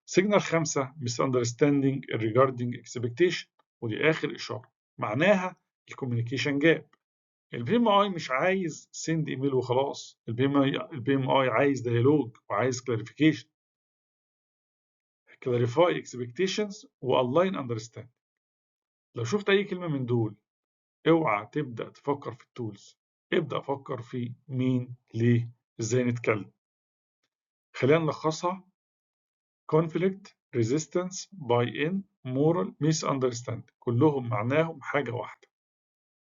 سيجنال 5 misunderstanding regarding expectation، ودي آخر إشارة معناها الكوميونيكيشن جاب. البي ام اي مش عايز سند ايميل وخلاص، البي ام اي عايز ديالوج وعايز كلاريفيكيشن. كلاريفاي expectations والاين اندرستاند. لو شفت أي كلمة من دول اوعى تبدأ تفكر في التولز، ابدأ فكر في مين، ليه، ازاي نتكلم. خلينا نلخصها: conflict, resistance, buy-in, moral, misunderstanding، كلهم معناهم حاجة واحدة: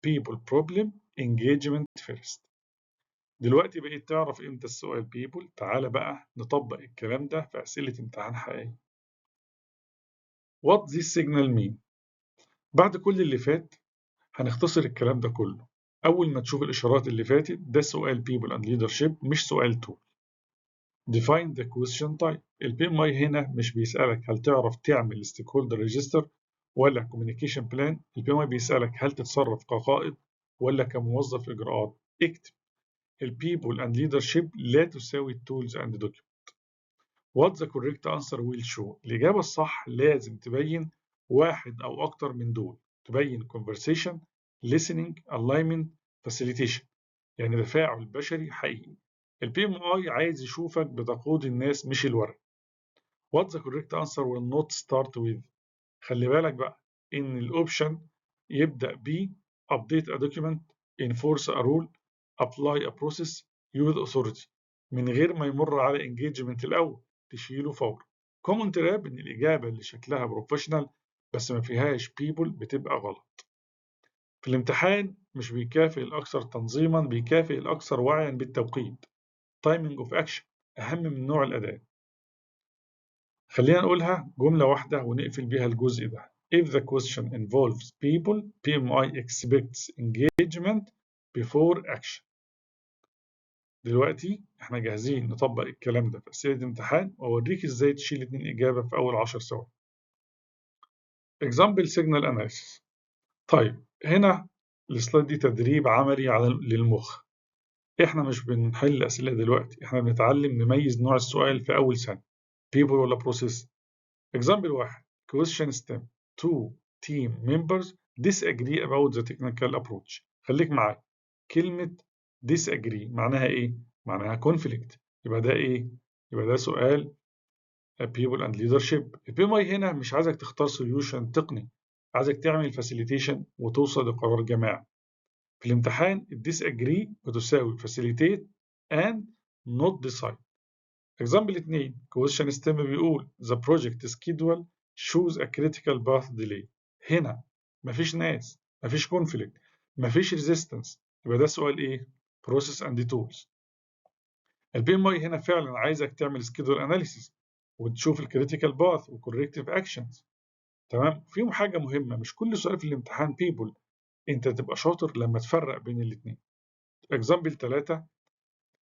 people problem engagement first. دلوقتي بقيت تعرف امتى السؤال people. تعالى بقى نطبق الكلام ده في أسئلة امتحان حقيقي. What this signal mean؟ بعد كل اللي فات هنختصر الكلام ده كله. أول ما تشوف الإشارات اللي فاتت ده سؤال people and leadership مش سؤال tool. Define the question type. الPMI هنا مش بيسألك هل تعرف تعمل stakeholder register ولا communication plan. الPMI بيسألك هل تتصرف كقائد ولا كموظف إجراءات. اكتب people and leadership لا تساوي tools and document. What the correct answer will show؟ الإجابة الصح لازم تبين واحد أو أكتر من دول. تبين conversation, listening, alignment, facilitation، يعني تفاعل بشري حقيقي. البي ام اي عايز يشوفك بتقود الناس مش الورق. What the correct answer will not start with؟ خلي بالك بقى إن الأوبشن يبدأ ب update a document, enforce a rule, apply a process, use authority، من غير ما يمر على engagement الأول تشيله فورا. common trap إن الإجابة اللي شكلها بروفيشنال بس ما فيهاش people بتبقى غلط. في الامتحان مش بيكافئ الأكثر تنظيما، بيكافئ الأكثر وعيا بالتوقيت. timing of action أهم من نوع الأداء. خلينا نقولها جملة واحدة ونقفل بيها الجزء ده. If the question involves people, PMI expects engagement before action. دلوقتي احنا جاهزين نطبق الكلام ده في أسئلة الامتحان وأوريك ازاي تشيل 2 إجابة في أول 10 ثواني. Example signal analysis. طيب هنا السلايد دي تدريب عملي للمخ. احنا مش بنحل أسئلة دلوقتي، احنا بنتعلم نميز نوع السؤال في أول ثانية: people ولا process. Example 1 question stem. 2 team members disagree about the technical approach. خليك معايا. كلمة disagree معناها إيه؟ معناها conflict. يبقى ده إيه؟ يبقى ده سؤال people and leadership. الPMI هنا مش عايزك تختار solution تقني، عايزك تعمل facilitation وتوصل لقرار جماعي. في الامتحان disagree بتساوي facilitate and not decide. example 2 question stem بيقول the project schedule shows a critical path delay. هنا مفيش ناس، مفيش conflict، مفيش resistance، يبقى ده سؤال ايه؟ process and tools. البي ام اي هنا فعلا عايزك تعمل schedule analysis وتشوف الكريتيكال باث وكوركتيف اكشنز. تمام؟ فيهم حاجه مهمه، مش كل سؤال في الامتحان people، انت تبقى شاطر لما تفرق بين الاثنين. example 3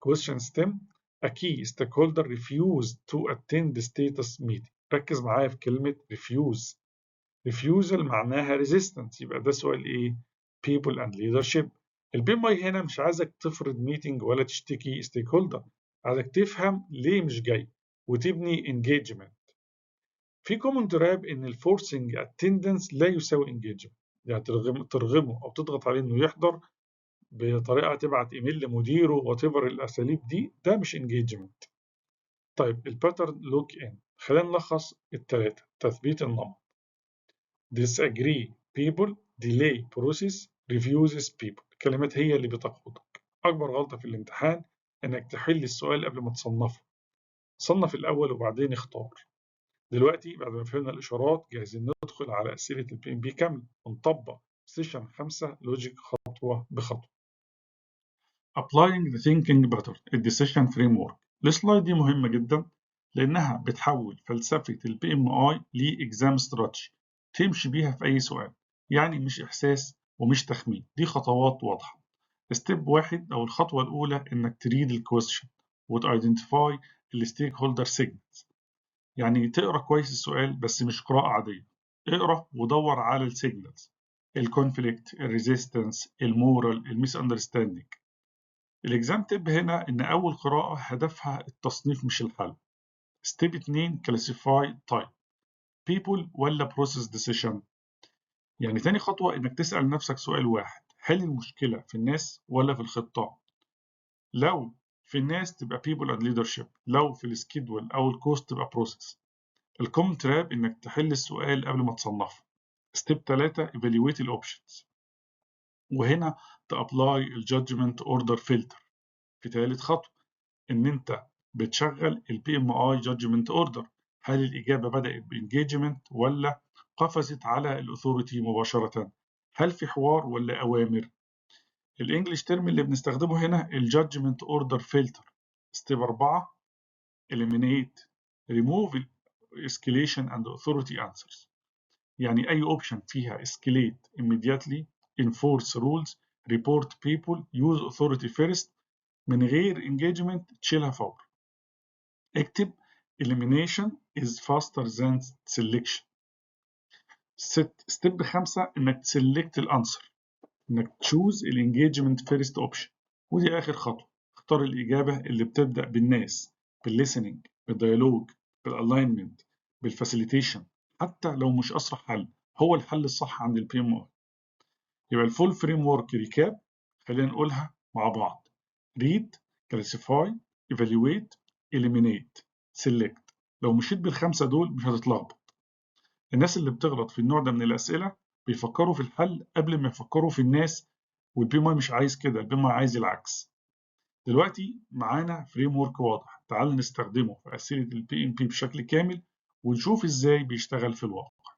question stem a key stakeholder refused to attend the status meeting. ركز معايا في كلمه refuse. refusal معناها resistance، يبقى ده سؤال ايه؟ people and leadership. البي ام اي هنا مش عايزك تفرض ميتنج ولا تشتكي ستيك هولدر، عايزك تفهم ليه مش جاي وتبني engagement. في كومن تراب ان الفورسنج اتندنس لا يساوي engagement، يعني ترغمه او تضغط عليه انه يحضر بطريقه تبعت ايميل لمديره وتبر الاساليب دي، ده مش engagement. طيب الباترن لوك ان، خلينا نلخص الثلاثه. تثبيت النمط disagree people، delay process، refuses people. الكلمات هي اللي بتقودك. أكبر غلطة في الامتحان إنك تحل السؤال قبل ما تصنفه. صنف الأول وبعدين اختار. دلوقتي بعد ما فهمنا الإشارات جاهزين ندخل على أسئلة البي ام بي كاملة ونطبق سيشن 5 لوجيك خطوة بخطوة. Applying the thinking pattern الديسيشن فريم ورك. السلايد دي مهمة جدا لأنها بتحول فلسفة البي ام اي لإكزام استراتيجي تمشي بيها في أي سؤال، يعني مش إحساس ومش تخمين، دي خطوات واضحة. ستيب 1 أو الخطوة الأولى إنك تريد الكويستشن وتايدنتيفاي الستيك هولدر سيجنالز، يعني تقرأ كويس السؤال بس مش قراءة عادية، اقرأ ودور على السيجنالز، الكونفليكت، الريزيستنس، المورال، الميس أندرستاندينج. الإكزام تيب هنا إن أول قراءة هدفها التصنيف مش الحل. ستيب 2 كلاسيفاي تايب people ولا process decision. يعني تاني خطوة إنك تسأل نفسك سؤال واحد، هل المشكلة في الناس ولا في الخطة؟ لو في الناس تبقى people and leadership، لو في السكيدول أو الكوست تبقى process. الكومن تراب إنك تحل السؤال قبل ما تصنفه. ستيب 3 evaluate الأوبشنز، وهنا تابلاي الجادجمنت اوردر فلتر. في ثالث خطوة إن أنت بتشغل البي ام اي جادجمنت اوردر، هل الإجابة بدأت بانجيجمنت ولا قفزت على الأثوريتي مباشرة؟ هل في حوار ولا أوامر؟ الإنجليش ترم اللي بنستخدمه هنا الجادجمنت اوردر فلتر. ستيب 4 eliminate remove escalation and authority answers، يعني أي اوبشن فيها escalate immediately، enforce rules، report people، use authority first، من غير engagement تشيلها فور. اكتب elimination is faster than selection. ستيب 5 انك تسلكت الانسر، انك تشوز الانجيجمنت فيرست اوبشن، ودي اخر خطوه. اختار الاجابه اللي بتبدا بالناس، بالليسننج، بالديالوج، بالالاينمنت، بالفاسيليتيشن، حتى لو مش اسرع حل هو الحل الصح عند البي ام او. يبقى الفول فريم ورك ريكاب، خلينا نقولها مع بعض. read، classify، evaluate، eliminate، select. لو مشيت بالخمسة دول مش هتتلخبط. الناس اللي بتغلط في النوع ده من الأسئلة بيفكروا في الحل قبل ما يفكروا في الناس، والبي ام مش عايز كده، البي ام عايز العكس. دلوقتي معانا فريم ورك واضح، تعال نستخدمه في أسئلة البي ام بي بشكل كامل ونشوف ازاي بيشتغل في الواقع.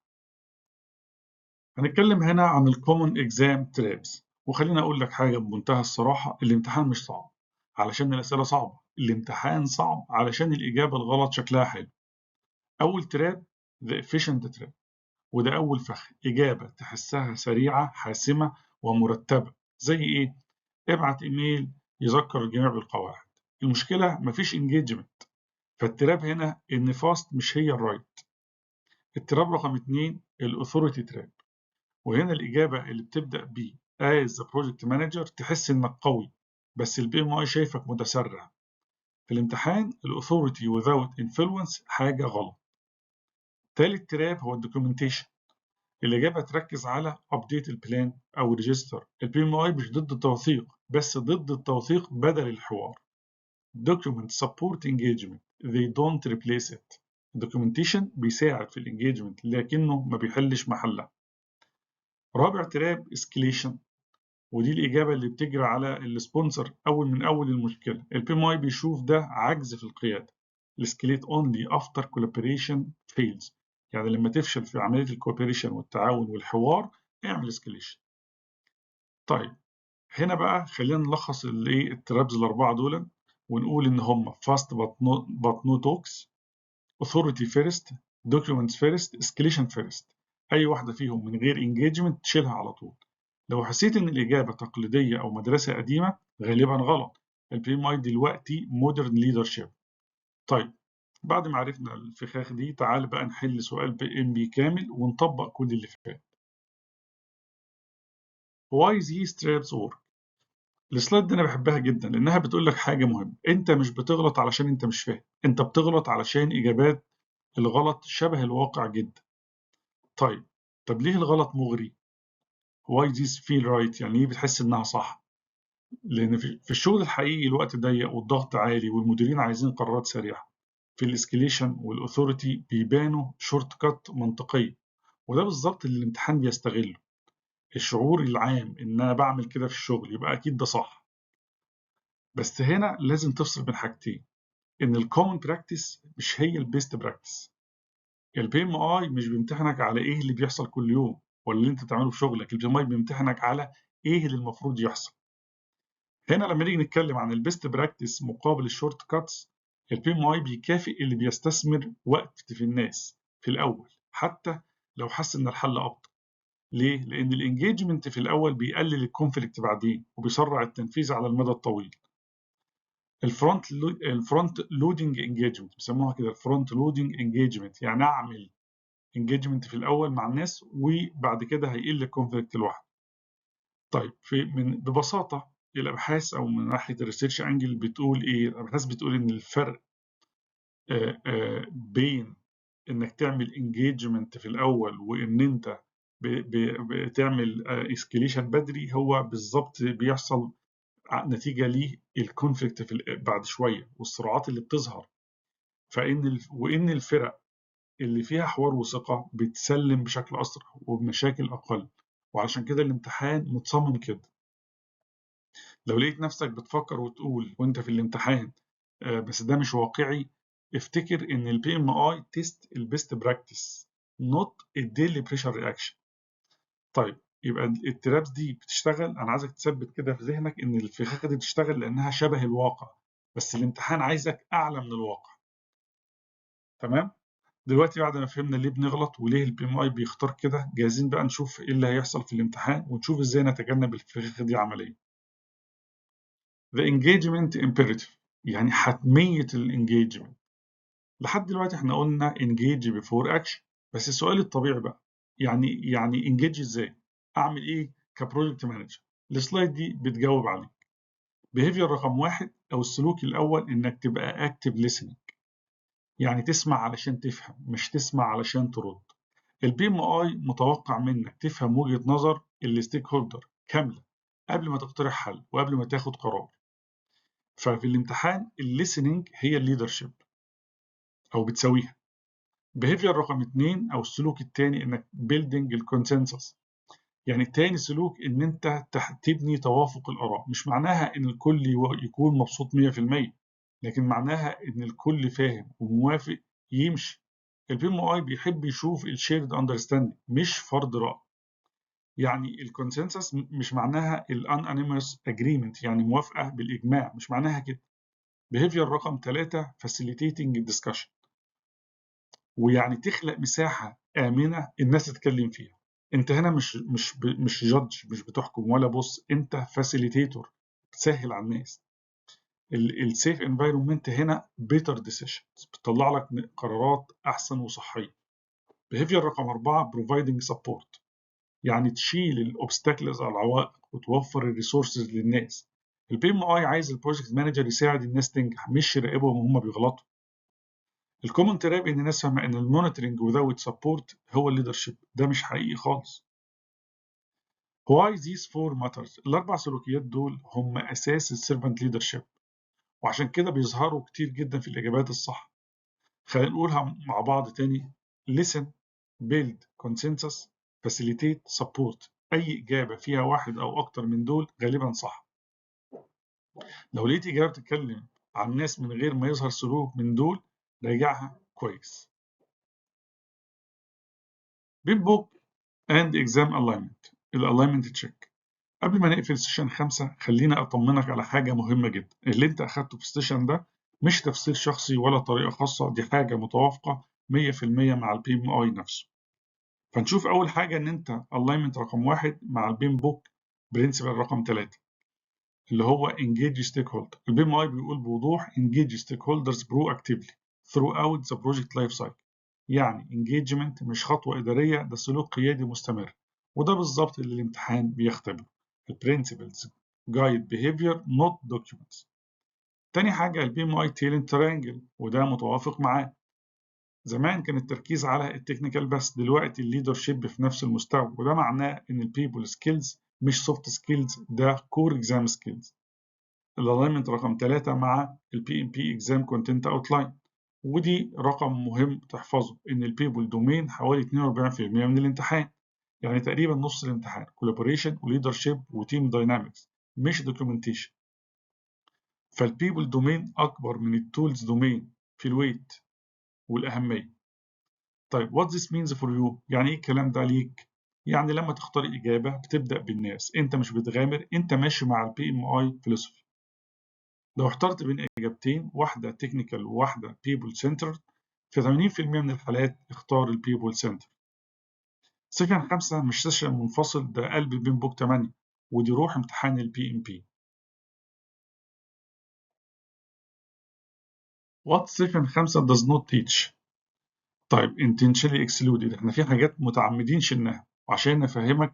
هنتكلم هنا عن الكومن اكزام ترابس، وخلينا اقول لك حاجه بمنتهى الصراحه، الامتحان مش صعب علشان الاسئله صعبه، الامتحان صعب علشان الاجابه الغلط شكلها حلو. اول تراب the efficient trap، وده اول فخ، اجابه تحسها سريعه حاسمه ومرتبه. زي ايه؟ ابعت ايميل يذكر الجميع بالقواعد. المشكله مفيش انجيجمنت، فالتراب هنا ان فاست مش هي الرايت. التراب رقم 2 الاثوريتي تراب، وهنا الإجابة اللي بتبدأ ب as a project manager تحس إنك قوي، بس البي ام اي شايفك متسرع. في الامتحان الأثوريتي without influence حاجة غلط. تالت تراب هو الدوكيومنتيشن، الإجابة تركز على update البلان أو ريجستر. البي ام اي مش ضد التوثيق، بس ضد التوثيق بدل الحوار. document support engagement they don't replace it. الدوكيومنتيشن بيساعد في الانجيجمنت لكنه ما بيحلش محلها. رابع تراب escalation، ودي الإجابة اللي بتجري على السبونسر من أول المشكلة. البي ام اي بيشوف ده عجز في القيادة. السكيليت اونلي افتر كولابوريشن فيلز، يعني لما تفشل في عملية الكوبريشن والتعاون والحوار اعمل اسكليشن. طيب هنا بقى خلينا نلخص الترابز الأربعة دول ونقول إن هم fast but no talks، authority first، documents first، escalation first. أي واحدة فيهم من غير engagement تشيلها على طول. لو حسيت إن الإجابة تقليدية أو مدرسة قديمة غالبا غلط. البي ام اي دلوقتي مودرن ليدرشيب. طيب بعد ما عرفنا الفخاخ دي تعال بقى نحل سؤال بي ام بي كامل ونطبق كل اللي فات. Why these traps work؟ السلايد دي انا بحبها جدا لانها بتقول لك حاجه مهمه. انت مش بتغلط علشان انت مش فاهم، انت بتغلط علشان اجابات الغلط شبه الواقع جدا. طب ليه الغلط مغري؟ why this feel right؟ يعني ايه بتحس انها صح؟ لان في الشغل الحقيقي الوقت ضيق والضغط عالي والمديرين عايزين قرارات سريعه. في الاسكليشن والاثوريتي بيبانوا شورت كات منطقيه، وده بالظبط اللي الامتحان بيستغله. الشعور العام ان انا بعمل كده في الشغل يبقى اكيد ده صح. بس هنا لازم تفصل بين حاجتين، ان الكومن براكتس مش هي البيست براكتس. البي ام اي مش بيمتحنك على ايه اللي بيحصل كل يوم ولا اللي انت بتعمله في شغلك. البي ام اي بيمتحنك على ايه اللي المفروض يحصل. هنا لما نيجي نتكلم عن البيست براكتس مقابل الشورت كاتس، البي ام اي بيكافئ اللي بيستثمر وقت في الناس في الاول حتى لو حس ان الحل ابطأ. ليه؟ لان الانجيجمنت في الاول بيقلل الكونفليكت بعدين وبيسرع التنفيذ على المدى الطويل. الفرونت لودنج انجيجمنت بيسموها كده، الفرونت لودنج انجيجمنت، يعني اعمل انجيجمنت في الاول مع الناس وبعد كده هيقل الكونفليكت لوحده. طيب ببساطه الابحاث او من ناحيه الريسيرش انجل بتقول ايه؟ الابحاث بتقول ان الفرق بين انك تعمل انجيجمنت في الاول وان انت بتعمل اسكيليشن بدري هو بالظبط بيحصل نتيجه للكونفليكت بعد شويه والصراعات اللي بتظهر. وان الفرق اللي فيها حوار وثقه بتسلم بشكل اسرع وبمشاكل اقل، وعشان كده الامتحان متصمم كده. لو لقيت نفسك بتفكر وتقول وانت في الامتحان بس ده مش واقعي، افتكر ان البي ام اي تيست البيست براكتس نوت الديلي بريشر رياكشن. طيب يبقى الترابس دي بتشتغل، انا عايزك تثبت كده في ذهنك ان الفخاخه دي بتشتغل لانها شبه الواقع، بس الامتحان عايزك اعلى من الواقع. تمام؟ دلوقتي بعد ما فهمنا ليه بنغلط وليه البي ام اي بيختار كده، جاهزين بقى نشوف ايه اللي هيحصل في الامتحان ونشوف ازاي نتجنب الفخاخه دي عمليا. The engagement imperative، يعني حتمية الانجيجمنت. لحد دلوقتي احنا قلنا engage before action، بس السؤال الطبيعي بقى يعني engage ازاي؟ اعمل ايه كبروجكت مانجر؟ السلايد دي بتجاوب عليه. behavior رقم 1 او السلوك الاول انك تبقى active listening، يعني تسمع علشان تفهم مش تسمع علشان ترد. البي ام اي متوقع منك تفهم وجهة نظر الستيك هولدر كاملة قبل ما تقترح حل وقبل ما تاخد قرار. ففي الامتحان الليسننج هي الليدرشيب او بتساويها. behavior رقم 2 او السلوك الثاني انك building الكونسنسس، يعني تاني سلوك ان انت تبني توافق الاراء. مش معناها ان الكل يكون مبسوط 100%، لكن معناها ان الكل فاهم وموافق يمشي. البي ام اي بيحب يشوف الشيرد اندرستاندينج مش فرض راي. يعني الكونسنسس مش معناها الانونيمous اجريمنت، يعني موافقه بالاجماع، مش معناها كده. behavior رقم 3 facilitating discussion، ويعني تخلق مساحه امنه الناس تتكلم فيها. انت هنا مش جادج، مش بتحكم ولا بص، انت فاسيليتيتور بتسهل على الناس. السيف انفايرمنت هنا بيتر ديسيشنز، بتطلع لك قرارات احسن وصحيه. behavior رقم 4 providing support، يعني تشيل الاوبستاكلز على العوائق وتوفر الريسورسز للناس. البي ام اي عايز البروجكت مانجر يساعد الناس تنجح مش يراقبهم وهم بيغلطوا. الكومن تراب ان الناس فاهمه ان المونيتورنج without سبورت هو الليدرشيب، ده مش حقيقي خالص. Why these four matters؟ الاربع سلوكيات دول هم اساس السيرفنت ليدرشيب، وعشان كده بيظهروا كتير جدا في الاجابات الصح. خلينا نقولها مع بعض تاني: listen، build consensus، facilitate، support. أي إجابة فيها واحد أو أكتر من دول غالبا صح. لو لقيت إجابة بتتكلم عن ناس من غير ما يظهر سلوك من دول راجعها كويس. بيب بوك and exam alignment الalignment تشيك. قبل ما نقفل سيشن 5 خلينا أطمنك على حاجة مهمة جدا. اللي أنت أخدته في السيشن ده مش تفسير شخصي ولا طريقة خاصة، دي حاجة متوافقة 100% مع البي ام اي نفسه. فنشوف أول حاجة إن أنت alignment رقم 1 مع البيم بوك برنسبل رقم 3 اللي هو engage stakeholder. البي ام اي بيقول بوضوح engage stakeholders proactively throughout the project life cycle. يعني engagement مش خطوة إدارية، ده سلوك قيادي مستمر، وده بالظبط اللي الامتحان بيختبره. principles guide behavior not documents. تاني حاجة البي ام اي تيلنت ترينجل، وده متوافق معاه. زمان كان التركيز على التكنيكال بس، دلوقتي الليدرشيب في نفس المستوى، وده معناه ان البيبل سكيلز مش سوفت سكيلز، ده كور اكزام سكيلز. الالاينمنت رقم 3 مع البي ام بي اكزام كونتنت اوتلاين، ودي رقم مهم تحفظه ان البيبل دومين حوالي 42% من الامتحان، يعني تقريبا نص الامتحان كولابوريشن وليدرشيب وتيم داينامكس مش دوكيومنتيشن. فالبيبل دومين اكبر من التولز دومين في الويت والاهميه. طيب what this means for you، يعني ايه الكلام ده ليك؟ يعني لما تختار اجابه بتبدا بالناس، انت مش بتغامر، انت ماشي مع البي ام اي فيلوسفي. لو احترت بين اجابتين، واحده تكنيكال وواحده بيبل سنتر، في 80% من الحالات اختار البيبل سنتر. سيشن 5 مش سيشن منفصل، ده قلب بين بوك 8، ودي روح امتحان البي ام بي. What سيشن 5 does not teach. طيب intentionally excluded، احنا في حاجات متعمدين شلناها وعشان نفهمك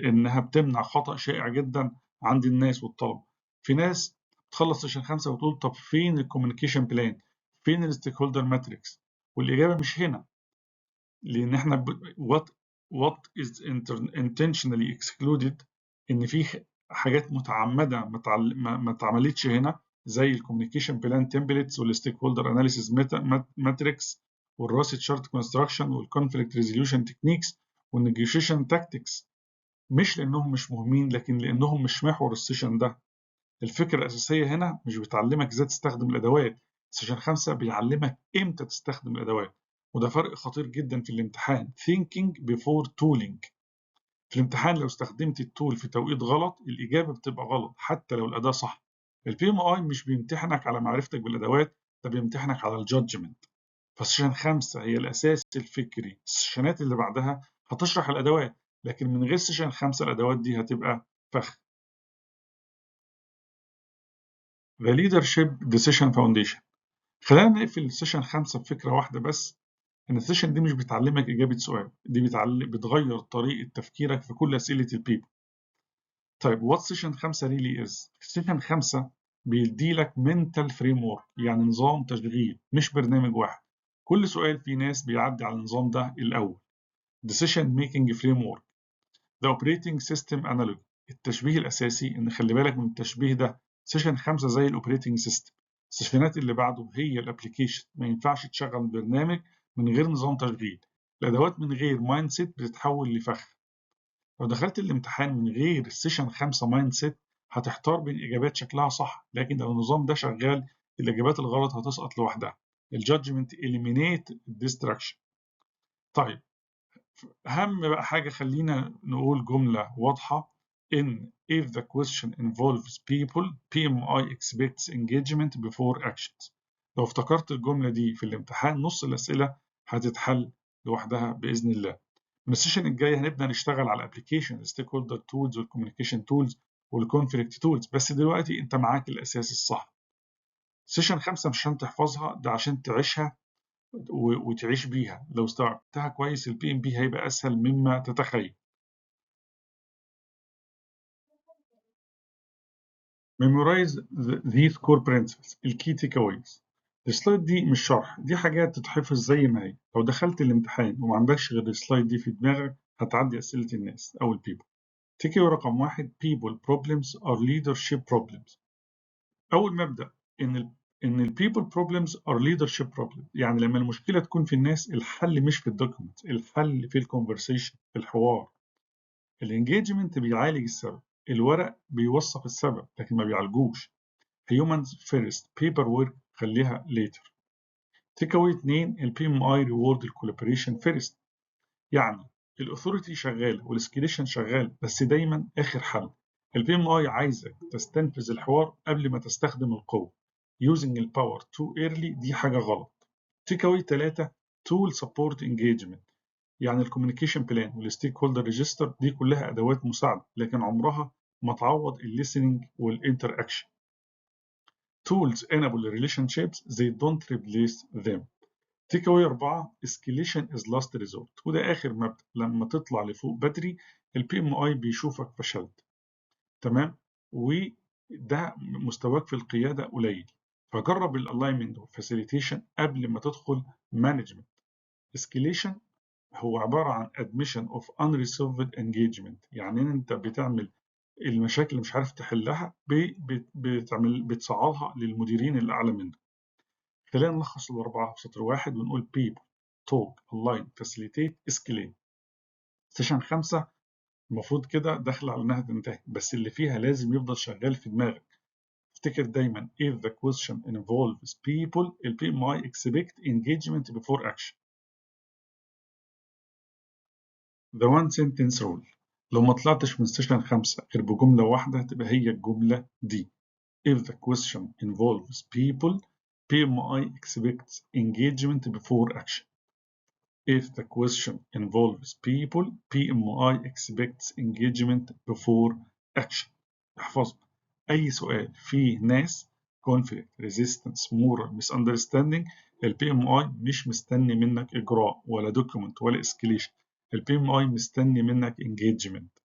انها بتمنع خطأ شائع جدا عند الناس والطلبة. في ناس تخلص سيشن 5 وتقول طب فين الكوميونيكيشن بلان، فين الستيك هولدر ماتريكس؟ والإجابة مش هنا، لأن احنا what is intentionally excluded، إن في حاجات متعمدة ما اتعملتش هنا، زي الكوميونيكيشن بلان تمبلتس والستيك هولدر اناليسيس ماتريكس والراس تشارت كونستراكشن والكونفليكت ريزوليوشن تكنيكس والنيجوشيشن تاكتكس. مش لانهم مش مهمين، لكن لانهم مش محور السيشن ده. الفكره الاساسيه هنا مش بتعلمك ازاي تستخدم الادوات، سيشن 5 بيعلمك امتى تستخدم الادوات، وده فرق خطير جدا في الامتحان. thinking before tooling. في الامتحان لو استخدمت التول في توقيت غلط الإجابة بتبقى غلط حتى لو الأداة صح. البي ام اي مش بيمتحنك على معرفتك بالأدوات، ده بيمتحنك على الجادجمنت. فسيشن 5 هي الأساس الفكري، السيشنات اللي بعدها هتشرح الأدوات، لكن من غير سيشن 5 الأدوات دي هتبقى فخ. The Leadership Decision Foundation. خلينا نقفل سيشن 5 بفكرة واحدة بس، إن السيشن دي مش بتعلمك إجابة سؤال، دي بتغير طريقة تفكيرك في كل أسئلة البيبر. طيب وات سيشن 5 ريلي از؟ سيشن 5 بيدي لك منتال فريم ورك، يعني نظام تشغيل مش برنامج واحد. كل سؤال في ناس بيعدي على النظام ده الاول. decision making framework. the operating system analog. التشبيه الاساسي ان خلي بالك من التشبيه ده، سيشن 5 زي الاوبريتنج سيستم، السيشنات اللي بعده هي الابلكيشن. ما ينفعش تشغل برنامج من غير نظام تشغيل، الادوات من غير مايند سيت بتتحول لفخ. لو دخلت الامتحان من غير السيشن 5 مايند سيت هتحتار بين اجابات شكلها صح، لكن لو النظام ده شغال الاجابات الغلط هتسقط لوحدها. الجادجمنت eliminate distraction. طيب اهم بقى حاجه، خلينا نقول جمله واضحه ان if the question involves people PMI expects engagement before actions. لو افتكرت الجمله دي في الامتحان نص الاسئله هتتحل لوحدها باذن الله. من السيشن الجاي هنبدا نشتغل على الابلكيشن ستيك هولدر تولز والكوميونيكيشن تولز والكونفليكت تولز، بس دلوقتي انت معاك الاساس الصح. سيشن 5 مش عشان تحفظها، ده عشان تعيشها وتعيش بيها. لو استوعبتها كويس البي ام بي هيبقى اسهل مما تتخيل. memorize these core principles الكي تيك اويز. السلايد دي مش شرح، دي حاجات تتحفظ زي ما هي. لو دخلت الامتحان وما عندكش غير السلايد دي في دماغك هتعدي اسئله الناس او البيبل. تيكي رقم 1 people problems are leadership problems. أول مبدأ إن ال people problems are leadership problems، يعني لما المشكلة تكون في الناس الحل مش في الدوكيومنت، الحل في الكونفرسيشن، في الحوار. الانجيجمنت بيعالج السبب، الورق بيوصف السبب لكن ما بيعالجوش. humans first paperwork خليها later. تيك اواي 2 البي ام اي ريورد الكولابوريشن فيرست، يعني الاثوريتي شغاله والاسكيليشن شغال بس دايما اخر حل. البي ام اي عايزك تستنفذ الحوار قبل ما تستخدم القوه. using الباور too early دي حاجه غلط. تيك اواي 3 tool support engagement، يعني الكوميونيكيشن بلان والستيك هولدر ريجستر دي كلها ادوات مساعده لكن عمرها ما تعوض الليسننج والانتر اكشن. tools enable relationships they don't replace them. تيك اواي 4 escalation is last resort، وده اخر مبدأ، لما تطلع لفوق بدري البي ام اي بيشوفك فشلت. تمام، وده مستواك في القياده قليل، فجرب الالاينمنت والفاسيليتيشن قبل ما تدخل مانجمنت. escalation هو عباره عن admission of unresolved engagement، يعني انت بتعمل المشاكل اللي مش عارف تحلها بتصعدها للمديرين اللي اعلى منك. خلينا نلخص الأربعة في سطر واحد ونقول people talk align facilitate escalate. سيشن 5 المفروض كده داخل على انها تنتهي، بس اللي فيها لازم يفضل شغال في دماغك. افتكر دايما if the question involves people ال PMI expect engagement before action. the one sentence rule، لو ما طلعتش من سيشن 5 غير بجملة واحدة تبقى هي الجملة دي. if the question involves people PMI expects engagement before action. If the question involves people, PMI expects engagement before action. احفظ أي سؤال فيه ناس conflict, resistance, moral, misunderstanding ال PMI مش مستني منك إجراء ولا document ولا escalation. ال PMI مستني منك engagement،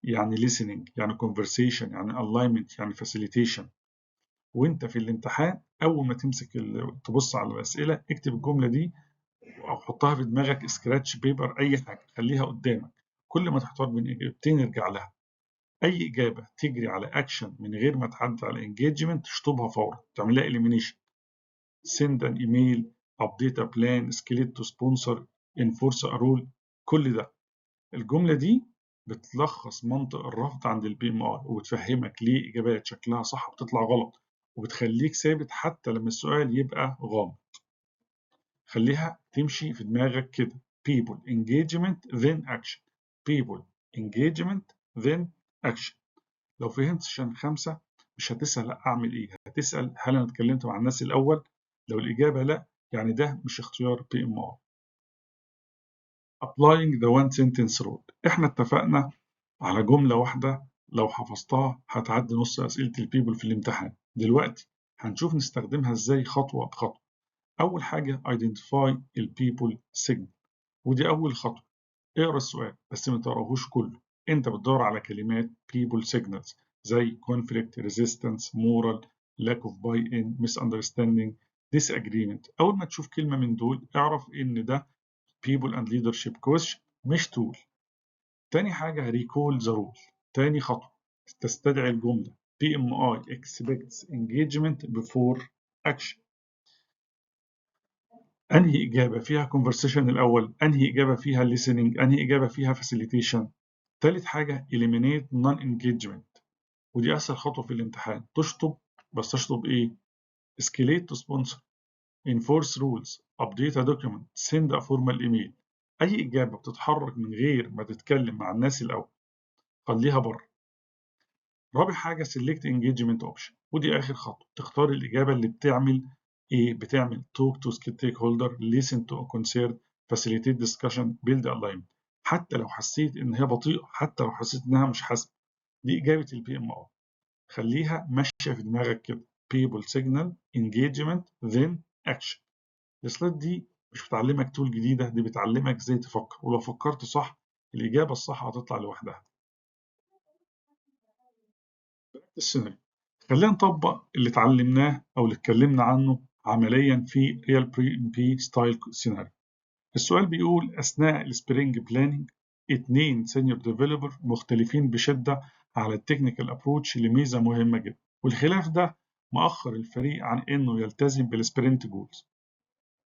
يعني listening، يعني conversation، يعني alignment، يعني facilitation. وانت في الامتحان أول ما تمسك تبص على الأسئلة اكتب الجملة دي او حطها في دماغك، سكراتش بيبر، اي حاجه خليها قدامك. كل ما تحتار بين اجابتين ارجع لها. اي اجابه تجري على اكشن من غير ما تعدي على انجيجمنت تشطبها فورا، تعملها اليمينيشن. سند ان ايميل، ابديت ا بلان، سكيليت تو سبونسر، انفورس ا رول، كل ده. الجمله دي بتلخص منطق الرفض عند البي ام اي وبتفهمك ليه اجابات شكلها صح بتطلع غلط، وبتخليك ثابت حتى لما السؤال يبقى غامض. خليها تمشي في دماغك كده. people engagement then action. people engagement then action. لو فهمت سيشن 5 مش هتسأل أعمل إيه، هتسأل هل أنا اتكلمت مع الناس الأول؟ لو الإجابة لأ يعني ده مش اختيار PMI. applying the one sentence rule، إحنا اتفقنا على جملة واحدة لو حفظتها هتعدي نص أسئلة البيبل في الامتحان. دلوقتي هنشوف نستخدمها إزاي خطوة بخطوة. أول حاجة identify ال people signal، ودي أول خطوة. اقرأ السؤال بس ما تقراهوش كله، أنت بتدور على كلمات people signals زي conflict, resistance, moral, lack of buy-in, misunderstanding, disagreement. أول ما تشوف كلمة من دول اعرف إن ده people and leadership question مش tool. تاني حاجة recall the rule، تاني خطوة تستدعي الجملة PMI expects engagement before action. أنهي إجابة فيها conversation الأول، أنهي إجابة فيها listening، أنهي إجابة فيها facilitation. تالت حاجة eliminate non-engagement، ودي أسهل خطوة في الامتحان. تشطب، بس تشطب إيه؟ escalate to sponsor، enforce rules، update a document، send a formal email. أي إجابة بتتحرك من غير ما تتكلم مع الناس الأول خليها بره. رابع حاجة select engagement option، ودي آخر خطوة، تختار الإجابة اللي بتعمل إيه؟ بتعمل talk to stakeholder، listen to a concern، facilitate discussion، build alignment. حتى لو حسيت إن هي بطيئة، حتى لو حسيت إنها مش حاسمة، دي إجابة البي ام ار. خليها ماشية في دماغك كده. people signal engagement then action. السلايد دي مش بتعلمك تول جديدة، دي بتعلمك إزاي تفكر، ولو فكرت صح الإجابة الصح هتطلع لوحدها. السيناريو، خلينا نطبق اللي اتعلمناه أو اللي اتكلمنا عنه عمليا في ريال بي ستايل سيناريو. السؤال بيقول أثناء السبرينج بلاننج 2 سينيور ديفلوبر مختلفين بشدة على التكنيكال أبروتش لميزة مهمة جدا، والخلاف ده مأخر الفريق عن إنه يلتزم بالسبرنت جولز.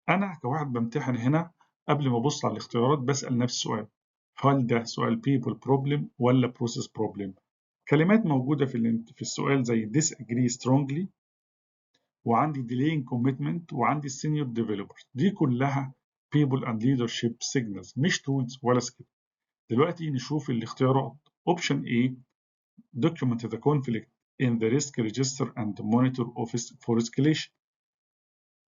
أنا كواحد بمتحن هنا قبل ما أبص على الاختيارات بسأل نفسي سؤال، هل ده سؤال people problem ولا process problem؟ كلمات موجودة في السؤال زي disagree strongly، وعندي delaying commitment، وعندي senior developer. دي كلها people and leadership signals، مش tools ولا skill. دلوقتي نشوف الاختيارات. option A document the conflict in the risk register and monitor office for escalation.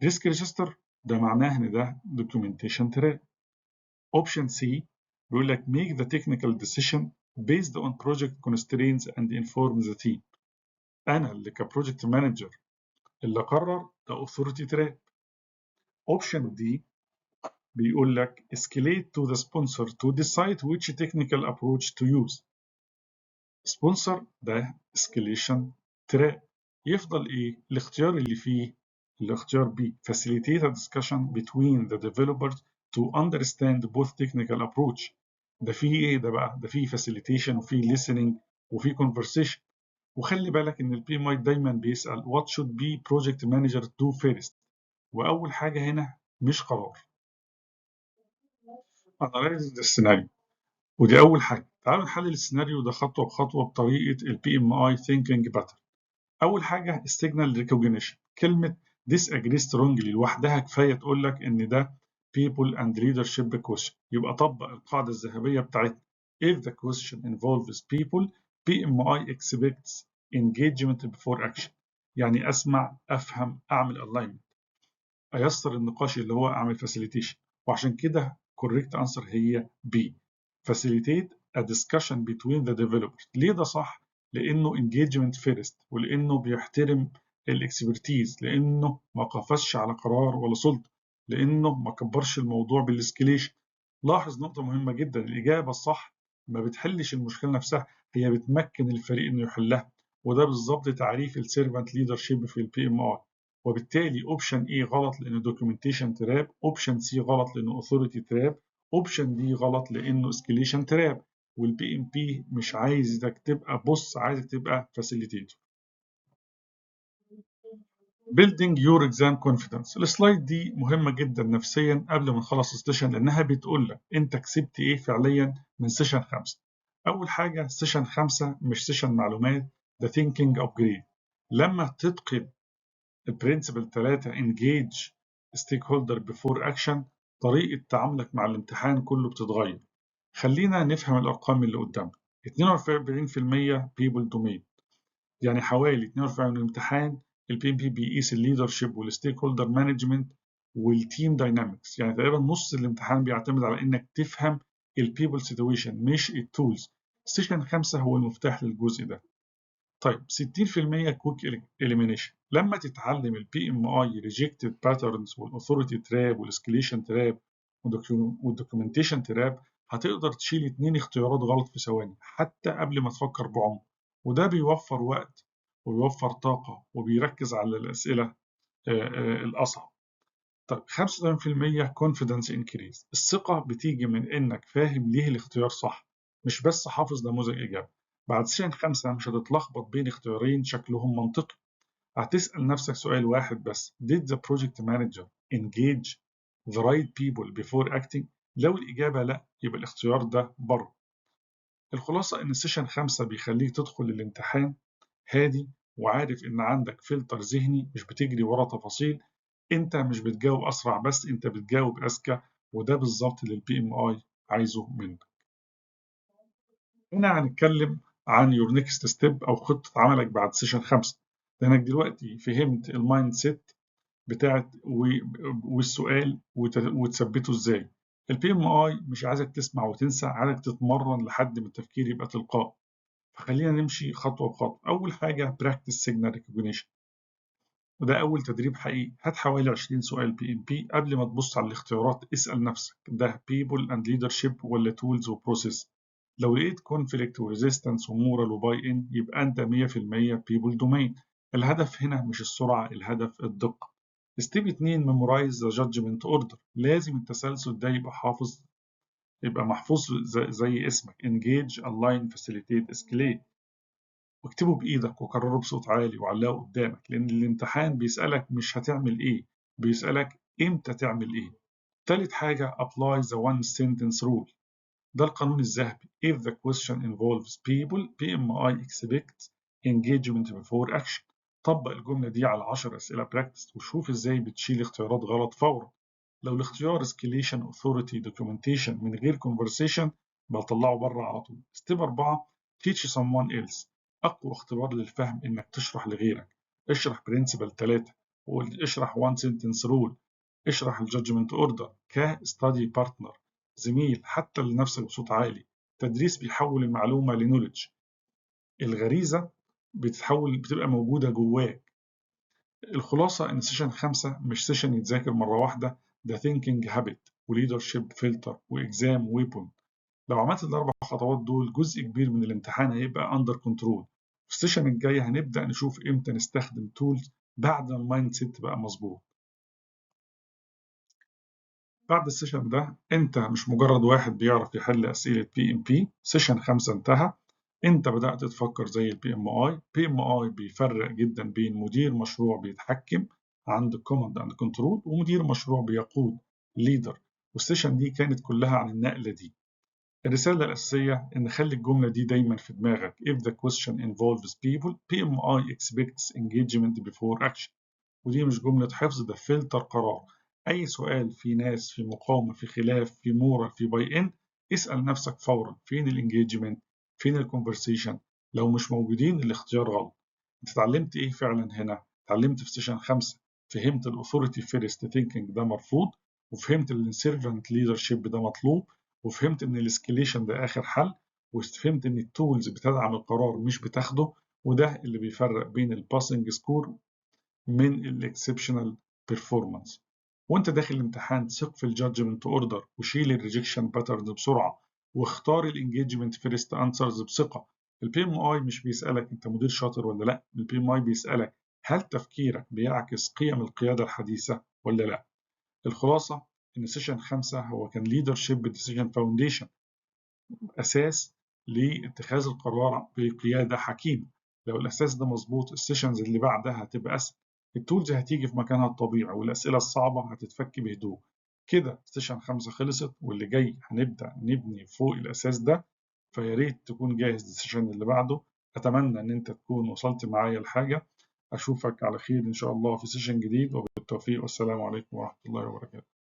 risk register ده معناه ان ده documentation track. option C بيقول لك make the technical decision based on project constraints and inform the team. انا اللي كبروجكت مانجر اللي قرر ده authority track. option D بيقول لك escalate to the sponsor to decide which technical approach to use. sponsor ده escalation track. يفضل ايه الاختيار اللي فيه؟ الاختيار B facilitate a discussion between the developers to understand both technical approach. ده فيه ايه ده بقى؟ ده فيه facilitation وفيه listening وفيه conversation. وخلي بالك ان البي ام اي دايما بيسأل what should be project manager do first، واول حاجة هنا مش قرار. analyze السيناريو، ودي اول حاجة. تعالوا نحلل السيناريو ده خطوة بخطوة بطريقة البي ام اي thinking pattern. اول حاجة signal recognition. كلمة disagree strongly لوحدها كفاية تقول لك ان ده people and leadership question. يبقى طبق القاعدة الذهبية بتاعتنا if the question involves people PMI expects engagement before action. يعني اسمع افهم اعمل alignment، ايسر النقاش اللي هو اعمل facilitation. وعشان كده correct answer هي B facilitate a discussion between the developers. ليه ده صح؟ لانه engagement first، ولانه بيحترم الاكسبرتيز، لانه ما قفزش على قرار ولا سلطه، لانه ما كبرش الموضوع بالاسكليشن. لاحظ نقطه مهمه جدا، الاجابه الصح ما بتحلش المشكله نفسها، هي بتمكن الفريق انه يحلها. وده بالظبط تعريف السيرفنت ليدرشيب في البي ام اي. وبالتالي اوبشن اي غلط لانه دوكيومنتيشن تراب، اوبشن سي غلط لانه اوثوريتي تراب، اوبشن دي غلط لانه اسكليشن تراب. والبي ام بي مش عايزك تبقى بص، عايزك تبقى فاسيليتيتور. building your exam confidence. السلايد دي مهمة جدا نفسيا قبل ما نخلص السيشن، لأنها بتقول لك أنت كسبت إيه فعليا من سيشن 5. أول حاجة سيشن 5 مش سيشن معلومات، ده thinking upgrade. لما تتقن البرنسبل 3 engage stakeholder before action، طريقة تعاملك مع الامتحان كله بتتغير. خلينا نفهم الأرقام اللي قدامنا. 42% people domain، يعني حوالي 42 من الامتحان البي ام بي بيقيس الليدرشيب والستيك هولدر مانجمنت والتيم داينامكس. يعني تقريبا نص الامتحان بيعتمد على انك تفهم البيبل سيتويشن مش التولز. سيشن 5 هو المفتاح للجزء ده. طيب 60% كويك اليمينيشن. لما تتعلم البي ام اي ريجكتد باترنز والاثوريتي تراب والاسكليشن تراب والدوكيومنتيشن تراب، هتقدر تشيل 2 اختيارات غلط في ثواني حتى قبل ما تفكر بعمق. وده بيوفر وقت وبيوفر طاقة وبيركز على الأسئلة الأصعب. طيب 85% confidence increase. الثقة بتيجي من إنك فاهم ليه الاختيار صح، مش بس حافظ نموذج إجابة. بعد سيشن 5 مش هتتلخبط بين اختيارين شكلهم منطقي، هتسأل نفسك سؤال واحد بس: Did the project manager engage the right people before acting؟ لو الإجابة لأ، يبقى الاختيار ده بره. الخلاصة إن سيشن 5 بيخليك تدخل الامتحان هادي وعارف إن عندك فلتر ذهني، مش بتجري ورا تفاصيل. أنت مش بتجاوب أسرع بس، أنت بتجاوب أذكى، وده بالظبط اللي البي ام اي عايزه منك. هنا هنتكلم عن يور نيكست ستيب أو خطة عملك بعد سيشن 5، لأنك دلوقتي فهمت المايند سيت بتاعت والسؤال وتثبته إزاي. البي ام اي مش عايزك تسمع وتنسى، عايزك تتمرن لحد ما التفكير يبقى تلقائي. فخلينا نمشي خطوة بخطوة. أول حاجة براكتس سيجنال ريكوجنيشن، وده أول تدريب حقيقي. هات حوالي 20 سؤال بي ام بي قبل ما تبص على الاختيارات. اسأل نفسك ده people and leadership ولا tools وبروسيس. لو لقيت conflict وريزيستنس ومورال وباي ان، يبقى أنت 100% people domain. الهدف هنا مش السرعة، الهدف الدقة. ستيب 2 memorize the judgment order. لازم التسلسل ده يبقى محفوظ زي اسمك engage align facilitate escalate. واكتبه بإيدك وكرره بصوت عالي وعلقه قدامك، لأن الامتحان بيسألك مش هتعمل إيه، بيسألك إمتى تعمل إيه. تالت حاجة apply the one sentence rule. ده القانون الذهبي. If the question involves people, PMI expects engagement before action. طبق الجملة دي على 10 أسئلة براكتس وشوف إزاي بتشيل اختيارات غلط فورا. لو الاختيار escalation authority documentation من غير conversation بطلعه بره على طول. ستيب 4 teach someone else. أقوى اختبار للفهم إنك تشرح لغيرك. اشرح برنسبل 3، اشرح one sentence rule، اشرح الجادجمنت اوردر كستادي بارتنر، زميل حتى لنفسك بصوت عالي. التدريس بيحول المعلومة لنولج. الغريزة بتبقى موجودة جواك. الخلاصة إن سيشن 5 مش سيشن يتذاكر مرة واحدة، ده ثينكينج هابت وليدرشيب فلتر وإكزام ويبون. لو عملت الأربع خطوات دول جزء كبير من الامتحان هيبقى أندر كنترول. في السيشن الجاي هنبدأ نشوف إمتى نستخدم تولز بعد ما المايند سيت بقى مظبوط. بعد السيشن ده انت مش مجرد واحد بيعرف يحل اسئله PMP. سيشن 5 انتهى، انت بدات تفكر زي PMI. PMI بيفرق جدا بين مدير مشروع بيتحكم عند كوماند اند كنترول ومدير مشروع بيقود ليدر. والسيشن دي كانت كلها عن النقله دي. الرساله الاساسيه ان خلي الجمله دي دايما في دماغك. If the question involves people, PMI expects engagement before action. ودي مش جملة حفظ، ده فلتر قرار. أي سؤال في ناس، في مقاومة، في خلاف، في مورال، في باي إن، اسأل نفسك فورا فين الانجيجمنت، فين الكونفرسيشن. لو مش موجودين الاختيار غلط. انت اتعلمت ايه فعلا هنا؟ اتعلمت في سيشن 5 فهمت الاثوريتي فيرست ثينكينج ده مرفوض، وفهمت الانسيرفنت ليدرشيب ده مطلوب، وفهمت ان الاسكيليشن ده اخر حل، وفهمت ان التولز بتدعم القرار مش بتاخده. وده اللي بيفرق بين الباسنج سكور من الاكسبشنال بيرفورمانس. وانت داخل الامتحان ثق في الجادجمنت اوردر وشيل الريجكشن باترنز بسرعه، واختار الانجيجمنت فيرست انسرز بثقه. البي ام اي مش بيسالك انت مدير شاطر ولا لا، البي ام اي بيسالك هل تفكيرك بيعكس قيم القياده الحديثه ولا لا. الخلاصه ان سيشن 5 هو كان ليدرشيب ديسيجن فاونديشن، اساس لاتخاذ القرار بقياده حكيمه. لو الاساس ده مظبوط السيشنز اللي بعدها هتبقى اسهل. التولز هتيجي في مكانها الطبيعي والاسئله الصعبه هتتفك بهدوء. كده سيشن 5 خلصت، واللي جاي هنبدا نبني فوق الاساس ده. فيا ريت تكون جاهز للسيشن اللي بعده. اتمنى ان انت تكون وصلت معايا لحاجه. اشوفك على خير ان شاء الله في سيشن جديد، وبالتوفيق والسلام عليكم ورحمه الله وبركاته.